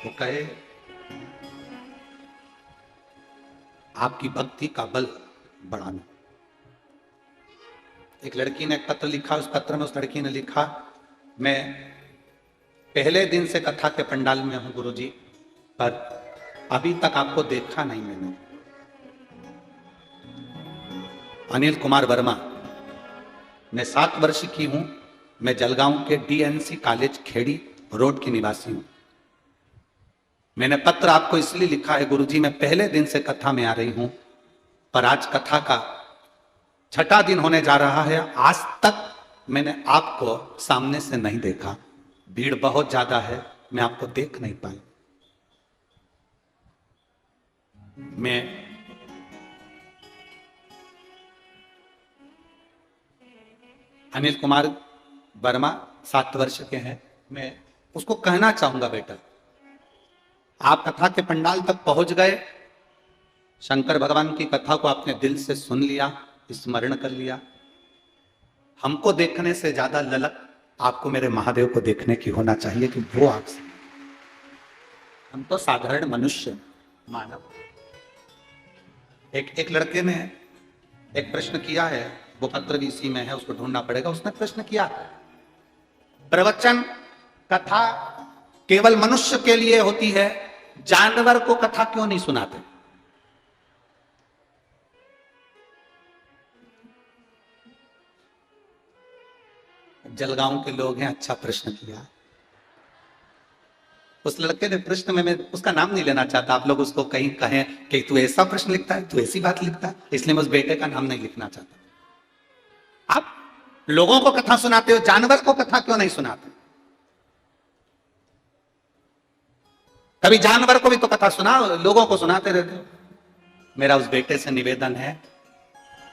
Speaker 1: वो कहे आपकी भक्ति का बल बढ़ाना। एक लड़की ने एक पत्र लिखा, उस पत्र में उस लड़की ने लिखा, मैं पहले दिन से कथा के पंडाल में हूं गुरुजी, पर अभी तक आपको देखा नहीं मैंने। अनिल कुमार वर्मा, मैं 7 वर्ष की हूं, मैं जलगांव के डीएनसी कॉलेज खेड़ी रोड की निवासी हूं। मैंने पत्र आपको इसलिए लिखा है गुरुजी, मैं पहले दिन से कथा में आ रही हूं, पर आज कथा का 6ठा दिन होने जा रहा है। आज तक मैंने आपको सामने से नहीं देखा, भीड़ बहुत ज्यादा है, मैं आपको देख नहीं पाई। मैं अनिल कुमार वर्मा 7 वर्ष के हैं, मैं उसको कहना चाहूंगा, बेटा आप कथा के पंडाल तक पहुंच गए, शंकर भगवान की कथा को आपने दिल से सुन लिया, स्मरण कर लिया। हमको देखने से ज्यादा ललक आपको मेरे महादेव को देखने की होना चाहिए कि वो आपसे, हम तो साधारण मनुष्य मानव। एक लड़के ने एक प्रश्न किया है, वो पत्र भी इसी में है, उसको ढूंढना पड़ेगा। उसने प्रश्न किया, प्रवचन कथा केवल मनुष्य के लिए होती है, जानवर को कथा क्यों नहीं सुनाते? जलगांव के लोग हैं, अच्छा प्रश्न किया। उस लड़के ने प्रश्न में, मैं उसका नाम नहीं लेना चाहता, आप लोग उसको कहीं कहें कि तू ऐसा प्रश्न लिखता है, तू ऐसी बात लिखता है, इसलिए मैं उस बेटे का नाम नहीं लिखना चाहता। आप लोगों को कथा सुनाते हो, जानवर को कथा क्यों नहीं सुनाते? कभी जानवर को भी तो कथा सुना, लोगों को सुनाते रहते हो। मेरा उस बेटे से निवेदन है,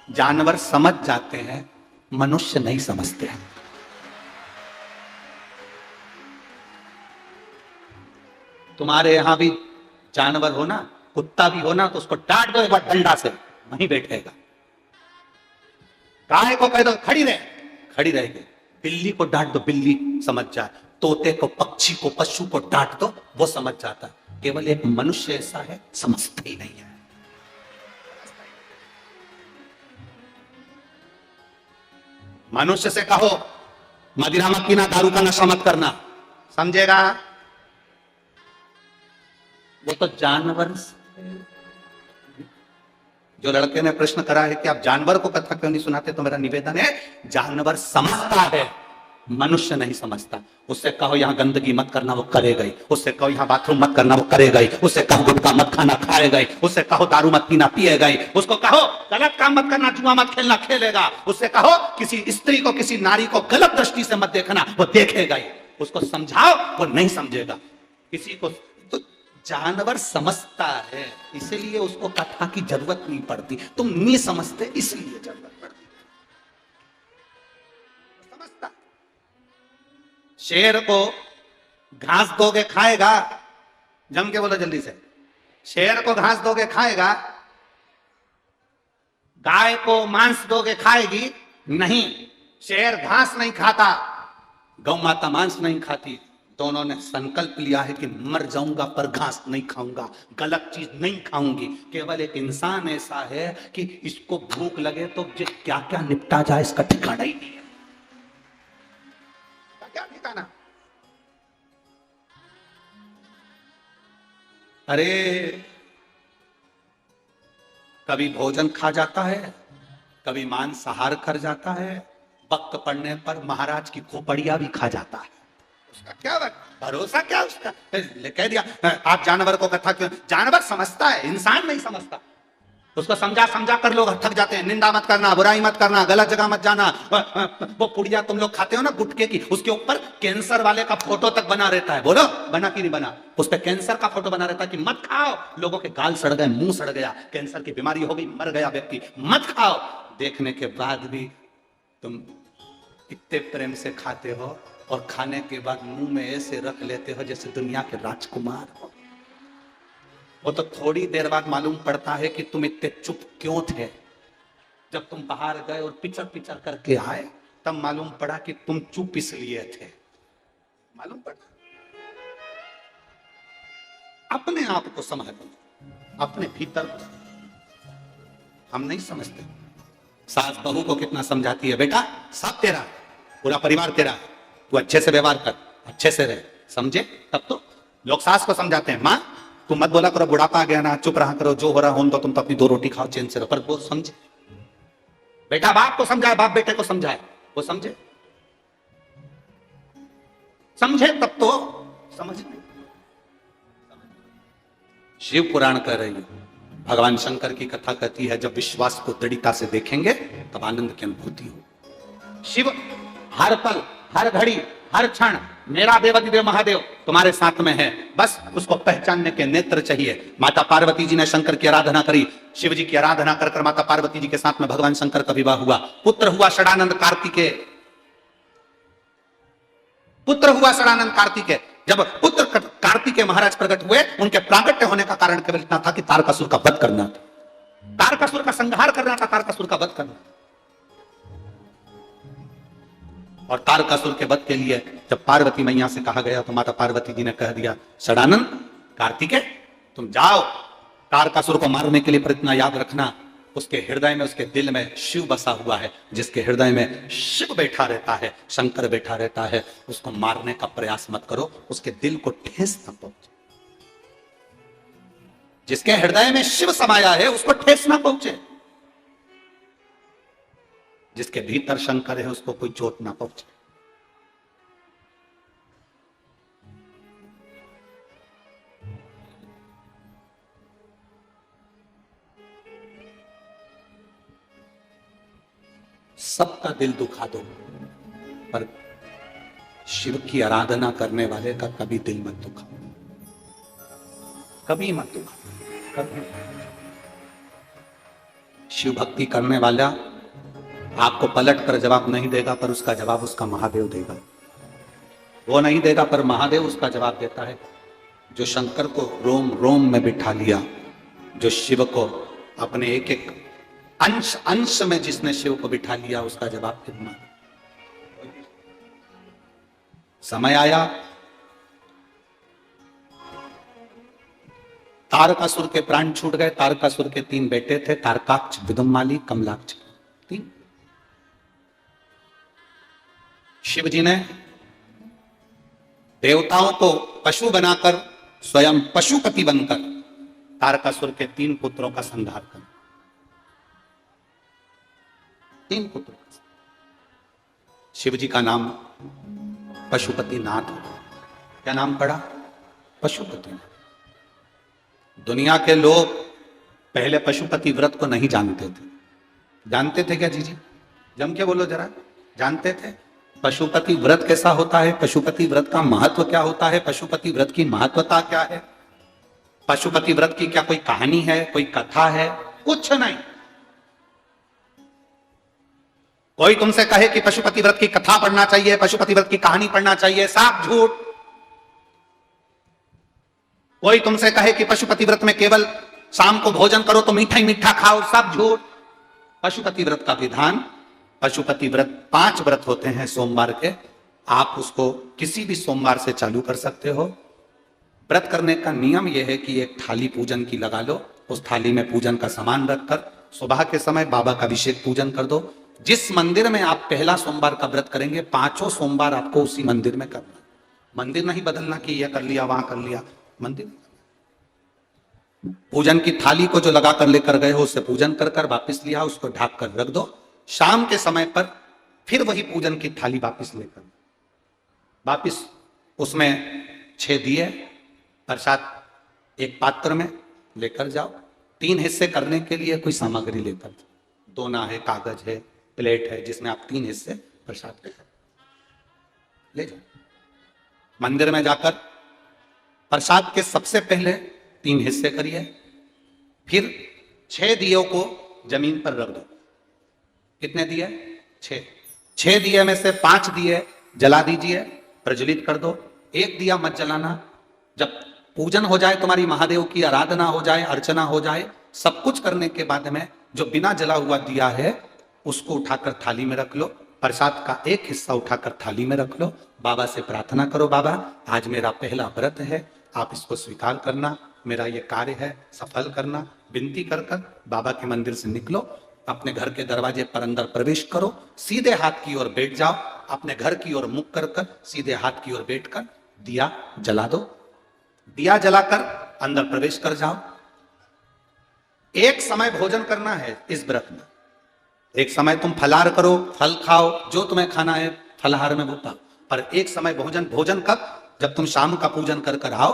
Speaker 1: जानवर समझ जाते हैं, मनुष्य नहीं समझते हैं। तुम्हारे यहां भी जानवर हो ना, कुत्ता भी हो ना, तो उसको डांट दो एक बार डंडा से, वहीं बैठेगा। गाय को कह दो खड़ी रहे, खड़ी रहेगी। बिल्ली को डांट दो, बिल्ली समझ जाए। तोते को, पक्षी को, पशु को डांट दो, वो समझ जाता है। केवल एक मनुष्य ऐसा है, समझते ही नहीं है। मनुष्य से कहो मदिरा मत पीना, दारू का नशा मत करना, समझेगा? वो तो जानवर से। जो लड़के ने प्रश्न करा है कि आप जानवर को कथा क्यों नहीं सुनाते, तो मेरा निवेदन है, जानवर समझता है, मनुष्य नहीं समझता। उससे कहो यहां गंदगी मत करना, वो करेगा ही। उससे कहो यहां बाथरूम मत करना, वो करेगा ही। उससे कहो गुटखा मत खाना, खाएगा ही। उससे कहो दारू मत पीना, पिएगा ही। उसको कहो गलत काम मत करना, जुआ मत खेलना, खेलेगा। उससे कहो किसी स्त्री को, किसी नारी को गलत दृष्टि से मत देखना, वो देखेगा ही। उसको समझाओ, वो नहीं समझेगा। किसी को तो जानवर समझता है, इसलिए उसको कथा की जरूरत नहीं पड़ती। तुम नहीं समझते, इसलिए जरूरत पड़ती। समझता। शेर को घास दोगे खाएगा, जम के बोलो जल्दी से। शेर को घास दोगे खाएगा, गाय को मांस दोगे खाएगी नहीं। शेर घास नहीं खाता, गौ माता मांस नहीं खाती। दोनों ने संकल्प लिया है कि मर जाऊंगा पर घास नहीं खाऊंगा, गलत चीज नहीं खाऊंगी। केवल एक इंसान ऐसा है कि इसको भूख लगे तो क्या क्या निपटा जाए इसका ठिकाना ही नहीं है। क्या ठिकाना? अरे कभी भोजन खा जाता है, कभी मांसाहार कर जाता है, वक्त पड़ने पर महाराज की खोपड़िया भी खा जाता है। उसका क्या भरोसा, क्या उसका? कह दिया आप जानवर को कथा क्यों? जानवर समझता है, इंसान नहीं समझता। उसको समझा समझा कर लोग थक जाते हैं। निंदा मत करना, बुराई मत करना, गलत जगह मत जाना। वो पुड़िया तुम लोग खाते हो ना गुटके की, उसके ऊपर कैंसर वाले का फोटो तक बना रहता है। बोलो बना कि नहीं बना? उस पर कैंसर का फोटो बना रहता है कि मत खाओ। लोगों के गाल सड़ गए, मुंह सड़ गया, कैंसर की बीमारी हो गई, मर गया व्यक्ति, मत खाओ। देखने के बाद भी तुम इतने प्रेम से खाते हो, और खाने के बाद मुंह में ऐसे रख लेते हो जैसे दुनिया के राजकुमार हो। वो तो थोड़ी देर बाद मालूम पड़ता है कि तुम इतने चुप क्यों थे। जब तुम बाहर गए और पिचर पिचर करके आए, तब मालूम पड़ा कि तुम चुप इसलिए थे। मालूम पड़ा। अपने आप को समझ लो, अपने भीतर को। हम नहीं समझते। सास बहू को कितना समझाती है, बेटा सब तेरा, पूरा परिवार तेरा, तू अच्छे से व्यवहार कर, अच्छे से रहे, समझे? तब तो लोग सास को समझाते हैं, माँ तुम मत बोला करो, बुढ़ापा आ गया ना, चुप रहा करो, जो हो रहा हो तो तुम तो अपनी 2 रोटी खाओ, चैन से रहो। पर वो समझे? बेटा बाप को समझाए, बाप बेटे को समझाए, वो समझे? समझे तब तो समझ नहीं। शिव पुराण कह रही है, भगवान शंकर की कथा कहती है, जब विश्वास को दृढ़ता से देखेंगे तब आनंद की अनुभूति हो। शिव हर पल, हर घड़ी, हर क्षण मेरा देवाधिदेव महादेव तुम्हारे साथ में है। बस उसको पहचानने के नेत्र चाहिए। माता पार्वती जी ने शंकर की आराधना करी, शिव जी की आराधना कर कर माता पार्वती जी के साथ में भगवान शंकर का विवाह हुआ। पुत्र हुआ षडानंद कार्तिकेय, पुत्र हुआ षडानंद कार्तिकेय। जब पुत्र कार्तिकेय महाराज प्रकट हुए, उनके प्राकट्य होने का कारण केवल इतना था कि तारकासुर का वध करना था, तारकासुर का संहार करना था, तारकासुर का वध करना। और तारकासुर के वध के लिए जब पार्वती मैया से कहा गया, तो माता पार्वती जी ने कह दिया, षडानंद कार्तिकेय तुम जाओ, तारकासुर को मारने के लिए, पर इतना याद रखना उसके हृदय में, उसके दिल में शिव बसा हुआ है। जिसके हृदय में शिव बैठा रहता है, शंकर बैठा रहता है, उसको मारने का प्रयास मत करो, उसके दिल को ठेस न पहुंचे। जिसके हृदय में शिव समाया है उसको ठेस ना पहुंचे, जिसके भीतर शंकर है उसको कोई चोट ना पहुंचे। सबका दिल दुखा दो, पर शिव की आराधना करने वाले का कभी दिल मत दुखाओ, कभी मत दुखाओ, कभी। शिव भक्ति करने वाला आपको पलट कर जवाब नहीं देगा, पर उसका जवाब उसका महादेव देगा। वो नहीं देगा पर महादेव उसका जवाब देता है। जो शंकर को रोम रोम में बिठा लिया, जो शिव को अपने एक एक अंश अंश में जिसने शिव को बिठा लिया, उसका जवाब कितना। समय आया, तारकासुर के प्राण छूट गए। तारकासुर के 3 बेटे थे, तारकाक्ष, विदुम्माली, कमलाक्ष, 3। शिव जी ने देवताओं को पशु बनाकर स्वयं पशुपति बनकर तारकासुर के 3 पुत्रों का संहार कर, 3 पुत्रों का। शिव जी का नाम पशुपति नाथ। क्या नाम पड़ा? पशुपति। दुनिया के लोग पहले पशुपति व्रत को नहीं जानते थे। जानते थे क्या जी? जम के बोलो जरा, जानते थे पशुपति व्रत कैसा होता है? पशुपति व्रत का महत्व क्या होता है? पशुपति व्रत की महत्वता क्या है? पशुपति व्रत की क्या कोई कहानी है, कोई कथा है? कुछ नहीं। कोई तुमसे कहे कि पशुपति व्रत की कथा पढ़ना चाहिए, पशुपति व्रत की कहानी पढ़ना चाहिए, सब झूठ। कोई तुमसे कहे कि पशुपति व्रत में केवल शाम को भोजन करो तो मीठा ही मीठा खाओ, सब झूठ। पशुपति व्रत का विधान, पशुपति व्रत 5 व्रत होते हैं सोमवार के, आप उसको किसी भी सोमवार से चालू कर सकते हो। व्रत करने का नियम यह है कि एक थाली पूजन की लगा लो, उस थाली में पूजन का सामान रखकर सुबह के समय बाबा का अभिषेक पूजन कर दो। जिस मंदिर में आप पहला सोमवार का व्रत करेंगे, 5 सोमवार आपको उसी मंदिर में करना। मंदिर नहीं बदलना कि यह कर लिया वहां कर लिया, मंदिर। पूजन की थाली को जो लगा कर लेकर गए हो उससे पूजन कर कर वापिस लिया, उसको ढक कर रख दो। शाम के समय पर फिर वही पूजन की थाली वापिस लेकर वापिस उसमें 6 दिए प्रसाद एक पात्र में लेकर जाओ। 3 हिस्से करने के लिए कोई सामग्री लेकर, दोना है, कागज है, प्लेट है, जिसमें आप 3 हिस्से प्रसाद लेकर ले जाओ। मंदिर में जाकर प्रसाद के सबसे पहले 3 हिस्से करिए, फिर 6 दियों को जमीन पर रख दो। कितने दिए? 6 दिए में से 5 दिए जला दीजिए, प्रज्वलित कर दो। 1 दिया मत जलाना। जब पूजन हो जाए, तुम्हारी महादेव की आराधना हो जाए, अर्चना हो जाए, सब कुछ करने के बाद में जो बिना जला हुआ दिया है उसको उठाकर थाली में रख लो। प्रसाद का एक हिस्सा उठाकर थाली में रख लो। बाबा से प्रार्थना करो, बाबा आज मेरा पहला व्रत है, आप इसको स्वीकार करना, मेरा ये कार्य है, सफल करना। विनती कर कर बाबा के मंदिर से निकलो, अपने घर के दरवाजे पर अंदर प्रवेश करो, सीधे हाथ की ओर बैठ जाओ, अपने घर की ओर मुख कर कर सीधे हाथ की ओर बैठकर दिया जला दो। दिया जलाकर अंदर प्रवेश कर जाओ। एक समय भोजन करना है इस व्रत में। एक समय तुम फलाहार करो, फल खाओ, जो तुम्हें खाना है फलाहार में वो पाओ, पर एक समय भोजन कब? जब तुम शाम का पूजन कर कर आओ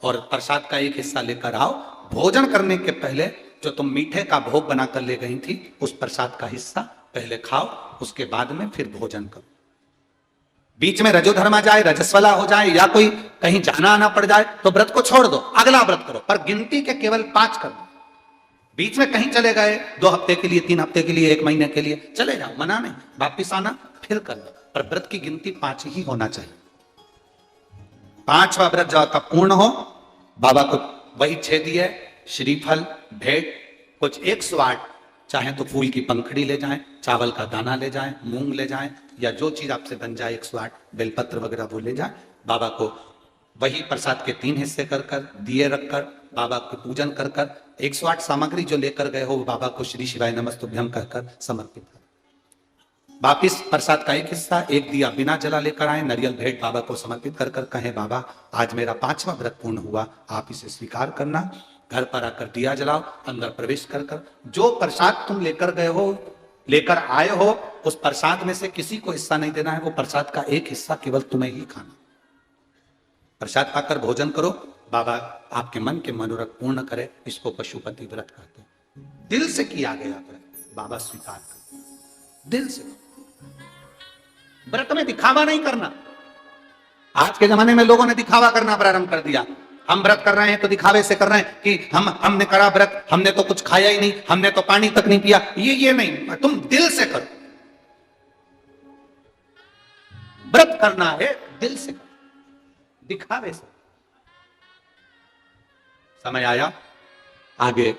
Speaker 1: और प्रसाद का एक हिस्सा लेकर आओ। भोजन करने के पहले जो तुम मीठे का भोग बनाकर ले गई थी उस प्रसाद का हिस्सा पहले खाओ, उसके बाद में फिर भोजन करो। बीच में रजोधर्मा जाए, रजस्वला हो जाए या कोई कहीं जाना आना पड़ जाए तो व्रत को छोड़ दो, अगला व्रत करो, पर गिनती के केवल 5 कर दो। बीच में कहीं चले गए 2 हफ्ते के लिए, 3 हफ्ते के लिए, 1 महीने के लिए, चले जाओ, मना नहीं, वापिस आना फिर कर लो, पर व्रत की गिनती 5 ही होना चाहिए। 5वां व्रत जब तक पूर्ण हो, बाबा को वही 6 दिए, श्रीफल, भेंट, कुछ 108, चाहे तो फूल की पंखड़ी ले जाएं, चावल का दाना ले जाएं, मूंग ले जाएं, या जो चीज आपसे बन जाए 108, बेलपत्र वगैरह वो ले जाएं। बाबा को वही प्रसाद के 3 हिस्से कर कर, दिए रखकर, बाबा को पूजन कर कर, 108 सामग्री जो लेकर गए हो बाबा को श्री शिवाय नमस्तुभ्यम कहकर समर्पित कर। वापिस प्रसाद का एक हिस्सा, एक दिया बिना जला लेकर आए, नारियल भेंट बाबा को समर्पित कर कर कहें, बाबा आज मेरा 5वां व्रत पूर्ण हुआ, आप इसे स्वीकार करना। घर पर आकर दिया जलाओ, अंदर प्रवेश कर कर जो प्रसाद तुम लेकर गए हो, लेकर आए हो, उस प्रसाद में से किसी को हिस्सा नहीं देना है। वो प्रसाद का एक हिस्सा केवल तुम्हें ही खाना। प्रसाद पाकर भोजन करो। बाबा आपके मन के मनोरथ पूर्ण करे, इसको पशुपति व्रत कहते हैं। दिल से किया गया व्रत बाबा स्वीकार कर, दिल से। व्रत में दिखावा नहीं करना। आज के जमाने में लोगों ने दिखावा करना प्रारंभ कर दिया। हम व्रत कर रहे हैं तो दिखावे से कर रहे हैं कि हमने करा व्रत, हमने तो कुछ खाया ही नहीं, हमने तो पानी तक नहीं पिया। ये नहीं, तुम दिल से करो। व्रत करना है दिल से करो, दिखावे से। समय आया, आगे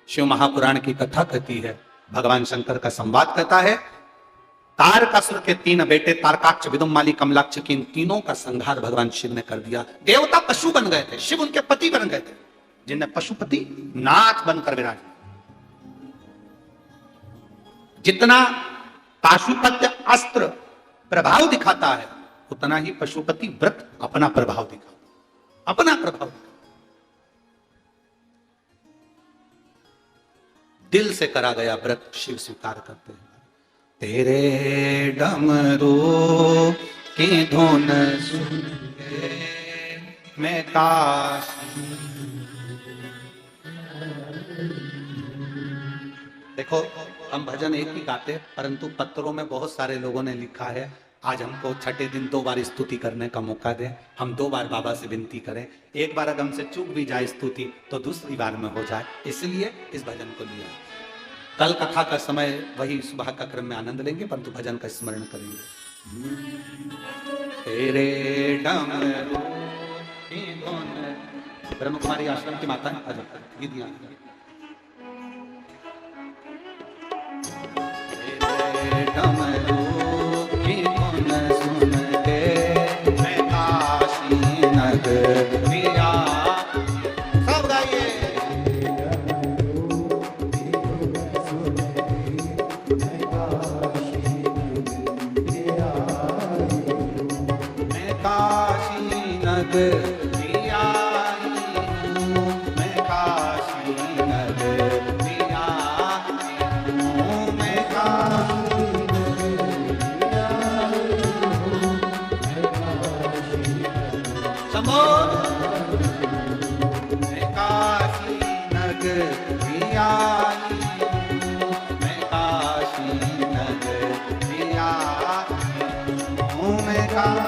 Speaker 1: शिव महापुराण की कथा कहती है, भगवान शंकर का संवाद कहता है। तारकासुर के 3 बेटे तारकाक्ष, विदुम्माली, कमलाक्ष की इन तीनों का संहार भगवान शिव ने कर दिया। देवता पशु बन गए थे, शिव उनके पति बन गए थे, जिन्हें पशुपति नाथ बनकर विराज। जितना पाशुपत्य अस्त्र प्रभाव दिखाता है, उतना ही पशुपति व्रत अपना प्रभाव दिखाता, अपना प्रभाव दिखाता। दिल से करा गया व्रत शिव स्वीकार करते हैं। तेरे डमरू की धुन सुन के मैं काशी। देखो, हम भजन एक ही गाते, परंतु पत्रों में बहुत सारे लोगों ने लिखा है आज हमको छठे दिन 2 बार स्तुति करने का मौका दें, हम 2 बार बाबा से विनती करें, एक बार अगर हमसे चूक भी जाए स्तुति तो दूसरी बार में हो जाए, इसलिए इस भजन को लिया। कल कथा का समय वही सुबह का क्रम में आनंद लेंगे, परंतु भजन का स्मरण करेंगे। तेरे डमरू की धुन, ब्रह्म कुमारी आश्रम की माता है, गीत याद करें। तेरे डमरू की धुन सुन के मैं काशी नगरिया। सब गाइए। मैं काशी नगरिया हूँ, मैं काशी नगरिया हूँ, मैं काशी शंभो। मैं काशी नगरिया हूँ, मैं काशी नगरिया हूँ, मैं काशी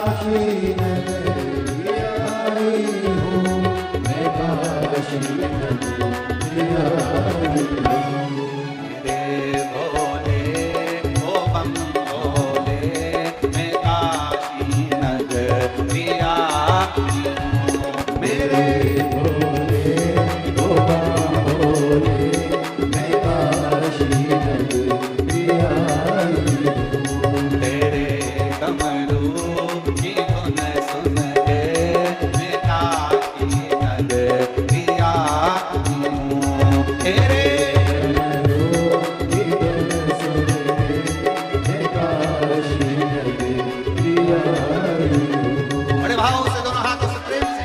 Speaker 1: मेरे भोले ओ बम भोले, मैं काशी नगरिया हूँ, मेरे तेरे डमरू की धुन सुन के मैं काशी नगरिया हूँ, तेरे बड़े भाव से दोनों हाथों से प्रेम से।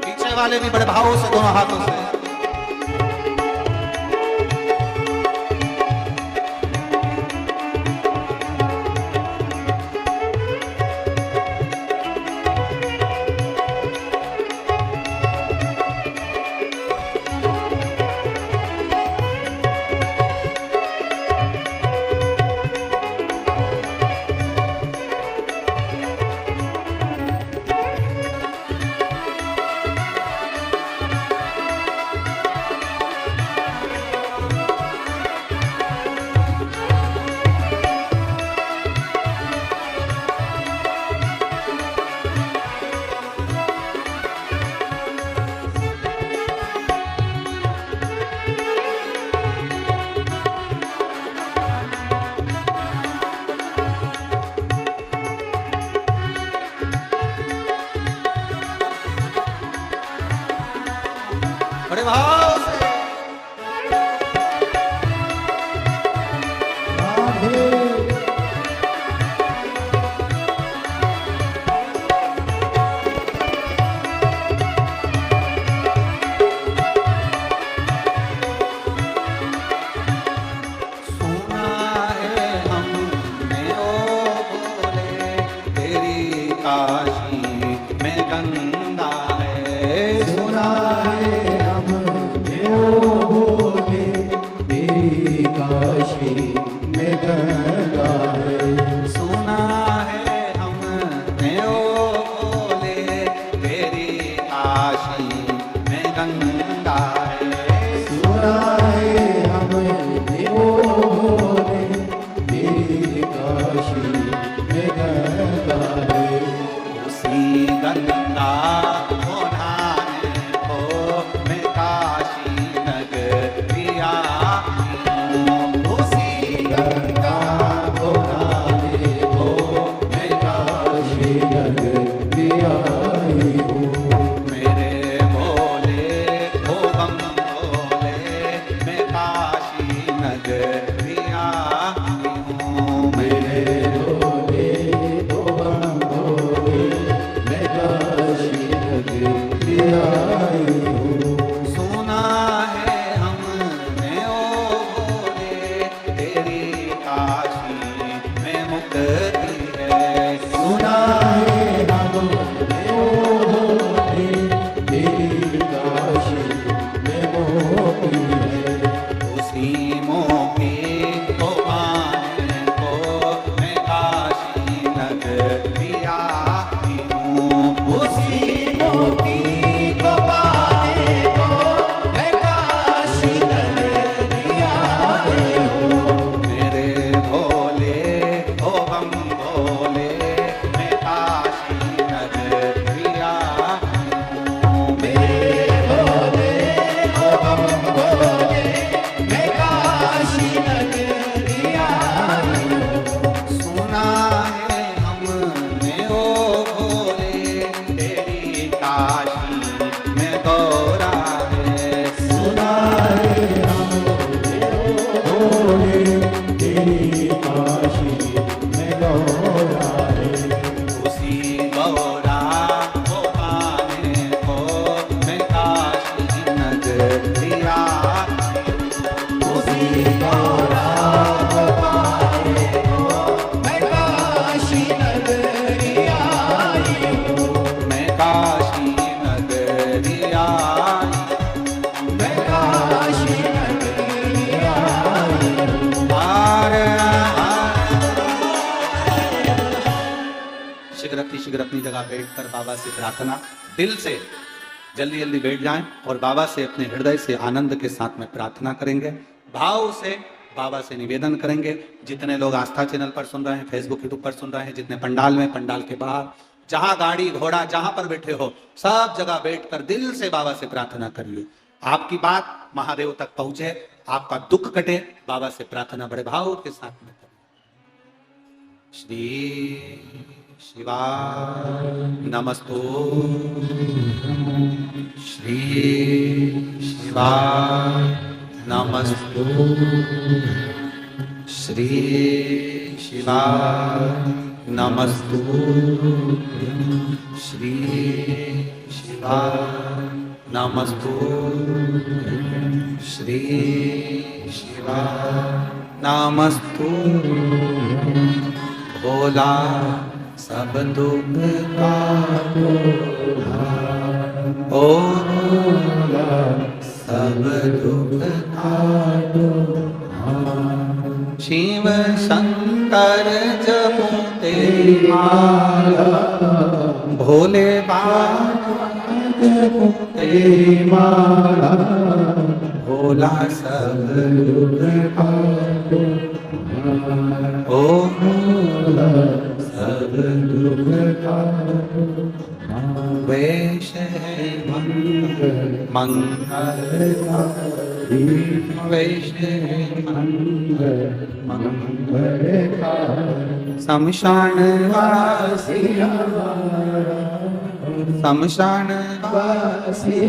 Speaker 1: पीछे वाले भी बड़े भावों से दोनों हाथों से। बड़े भाव से। सुना है हमने ओ भोले, तेरी काशी में गंगा है। सुना सुना है हमने ओ भोले, तेरी काशी में गंगा है।
Speaker 3: सुना है हमने ओ भोले, तेरी काशी में गंगा है।
Speaker 1: उसी गंगा को नहा नगरी आई,
Speaker 3: मैं काशी नगरी आई।
Speaker 1: हार शीघ्र अपनी जगह बैठकर बाबा से प्रार्थना दिल से जल्दी जल्दी बैठ जाएं और बाबा से अपने हृदय से आनंद के साथ में प्रार्थना करेंगे, भाव से बाबा से निवेदन करेंगे। जितने लोग आस्था चैनल पर सुन रहे हैं, फेसबुक यूट्यूब पर सुन रहे हैं, जितने पंडाल में, पंडाल के बाहर, जहां गाड़ी घोड़ा जहां पर बैठे हो, सब जगह बैठकर दिल से बाबा से प्रार्थना करिए। आपकी बात महादेव तक पहुंचे, आपका दुख कटे, बाबा से प्रार्थना बड़े भाव के साथ में करें। श्री शिवाय नमस्तु, श्री शिवाय नमस्तु, श्री शिवाय नमस्तु, श्री शिवाय नमस्तु, श्री शिवाय नमस्तु। भोला सब दुख काटो, ओ भोला सब दुख काटो, शिव शंकर जपो तेरी माला, भोले बाबा जपो तेरी माला, भोला सब दुख काटो, ओ भोला सब दुख काटो। वैश है मंगलकारी, वैश है मंगलकारी, शमशान वासी शमशान वासी,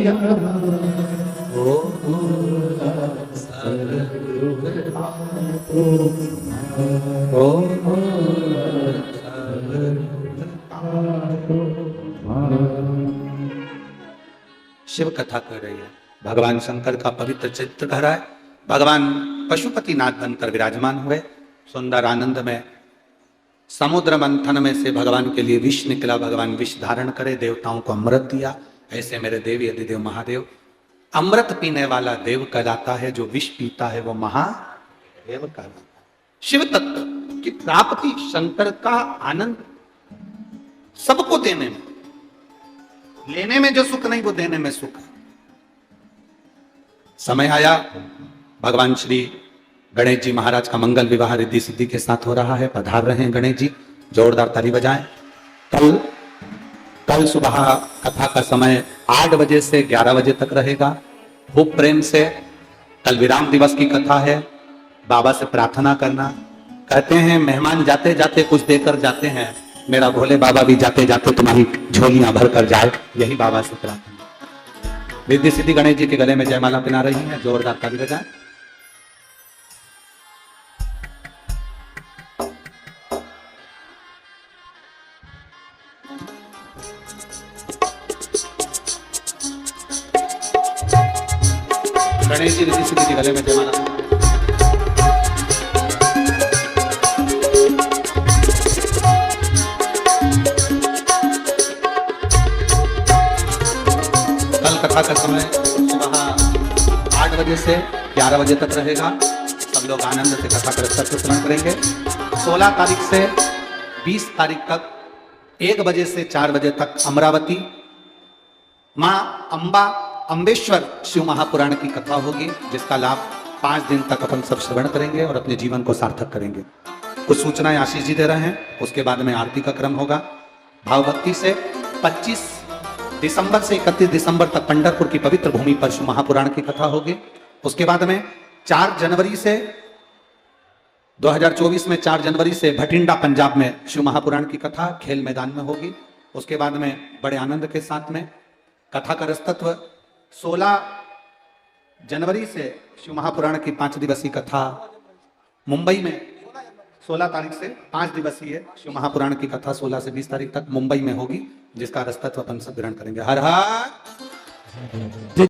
Speaker 1: ओ भोला सब दुख काटो, ओ भोला सब दुख काटो। शिव कथा कर रही है, भगवान शंकर का पवित्र चित्र धरा है, भगवान पशुपतिनाथ बनकर विराजमान हुए। सुंदर आनंद में समुद्र मंथन में से भगवान के लिए विष निकला, भगवान विष धारण करे, देवताओं को अमृत दिया। ऐसे मेरे देवी अधिदेव महादेव, अमृत पीने वाला देव कहलाता है, जो विष पीता है वो महादेव कहलाता है। शिव तत्व की प्राप्ति, शंकर का आनंद सबको देने में, लेने में जो सुख नहीं वो देने में सुख है। समय आया, भगवान श्री गणेश जी महाराज का मंगल विवाह रिद्धि सिद्धि के साथ हो रहा है। पधार रहे हैं गणेश जी, जोरदार ताली बजाएं। कल सुबह कथा का समय 8 बजे से 11 बजे तक रहेगा। खूब प्रेम से, कल विराम दिवस की कथा है, बाबा से प्रार्थना करना। कहते हैं मेहमान जाते जाते कुछ देकर जाते हैं, मेरा भोले बाबा भी जाते जाते तुम्हारी झोलियां भर कर जाए, यही बाबा से प्रार्थना। रिद्धि सिद्धि गणेश जी के गले में जयमाला पहना रही है, जोरदार ताली बजाएं। गणेश जी रिद्धि सिद्धि के गले में जयमाला। कथा का समय सुबह 8 बजे से 11 बजे तक रहेगा। सब लोग आनंद से कथा का श्रवण करेंगे। 16 तारीख से 20 तारीख तक 1 बजे से 4 बजे तक अमरावती माँ अम्बा अम्बेश्वर शिव महापुराण की कथा होगी, जिसका लाभ 5 दिन तक अपन सब श्रवण करेंगे और अपने जीवन को सार्थक करेंगे। कुछ सूचनाएं आशीष जी दे रहे हैं, उसके बाद में आरती का क्रम होगा। भाव भक्ति से 25 दिसंबर से 31 दिसंबर तक पंढरपुर की पवित्र भूमि पर शिव महापुराण की कथा होगी। उसके बाद में 4 जनवरी से 2024 में 4 जनवरी से भटिंडा पंजाब में शिव महापुराण की कथा खेल मैदान में होगी। उसके बाद में बड़े आनंद के साथ में कथा का रसतत्व 16 जनवरी से शिव महापुराण की 5 दिवसीय कथा मुंबई में 16 तारीख से 5 दिवसीय शिव महापुराण की कथा 16 से 20 तारीख तक मुंबई में होगी, जिसका रसतत्व अपन सब ग्रहण करेंगे। हर हर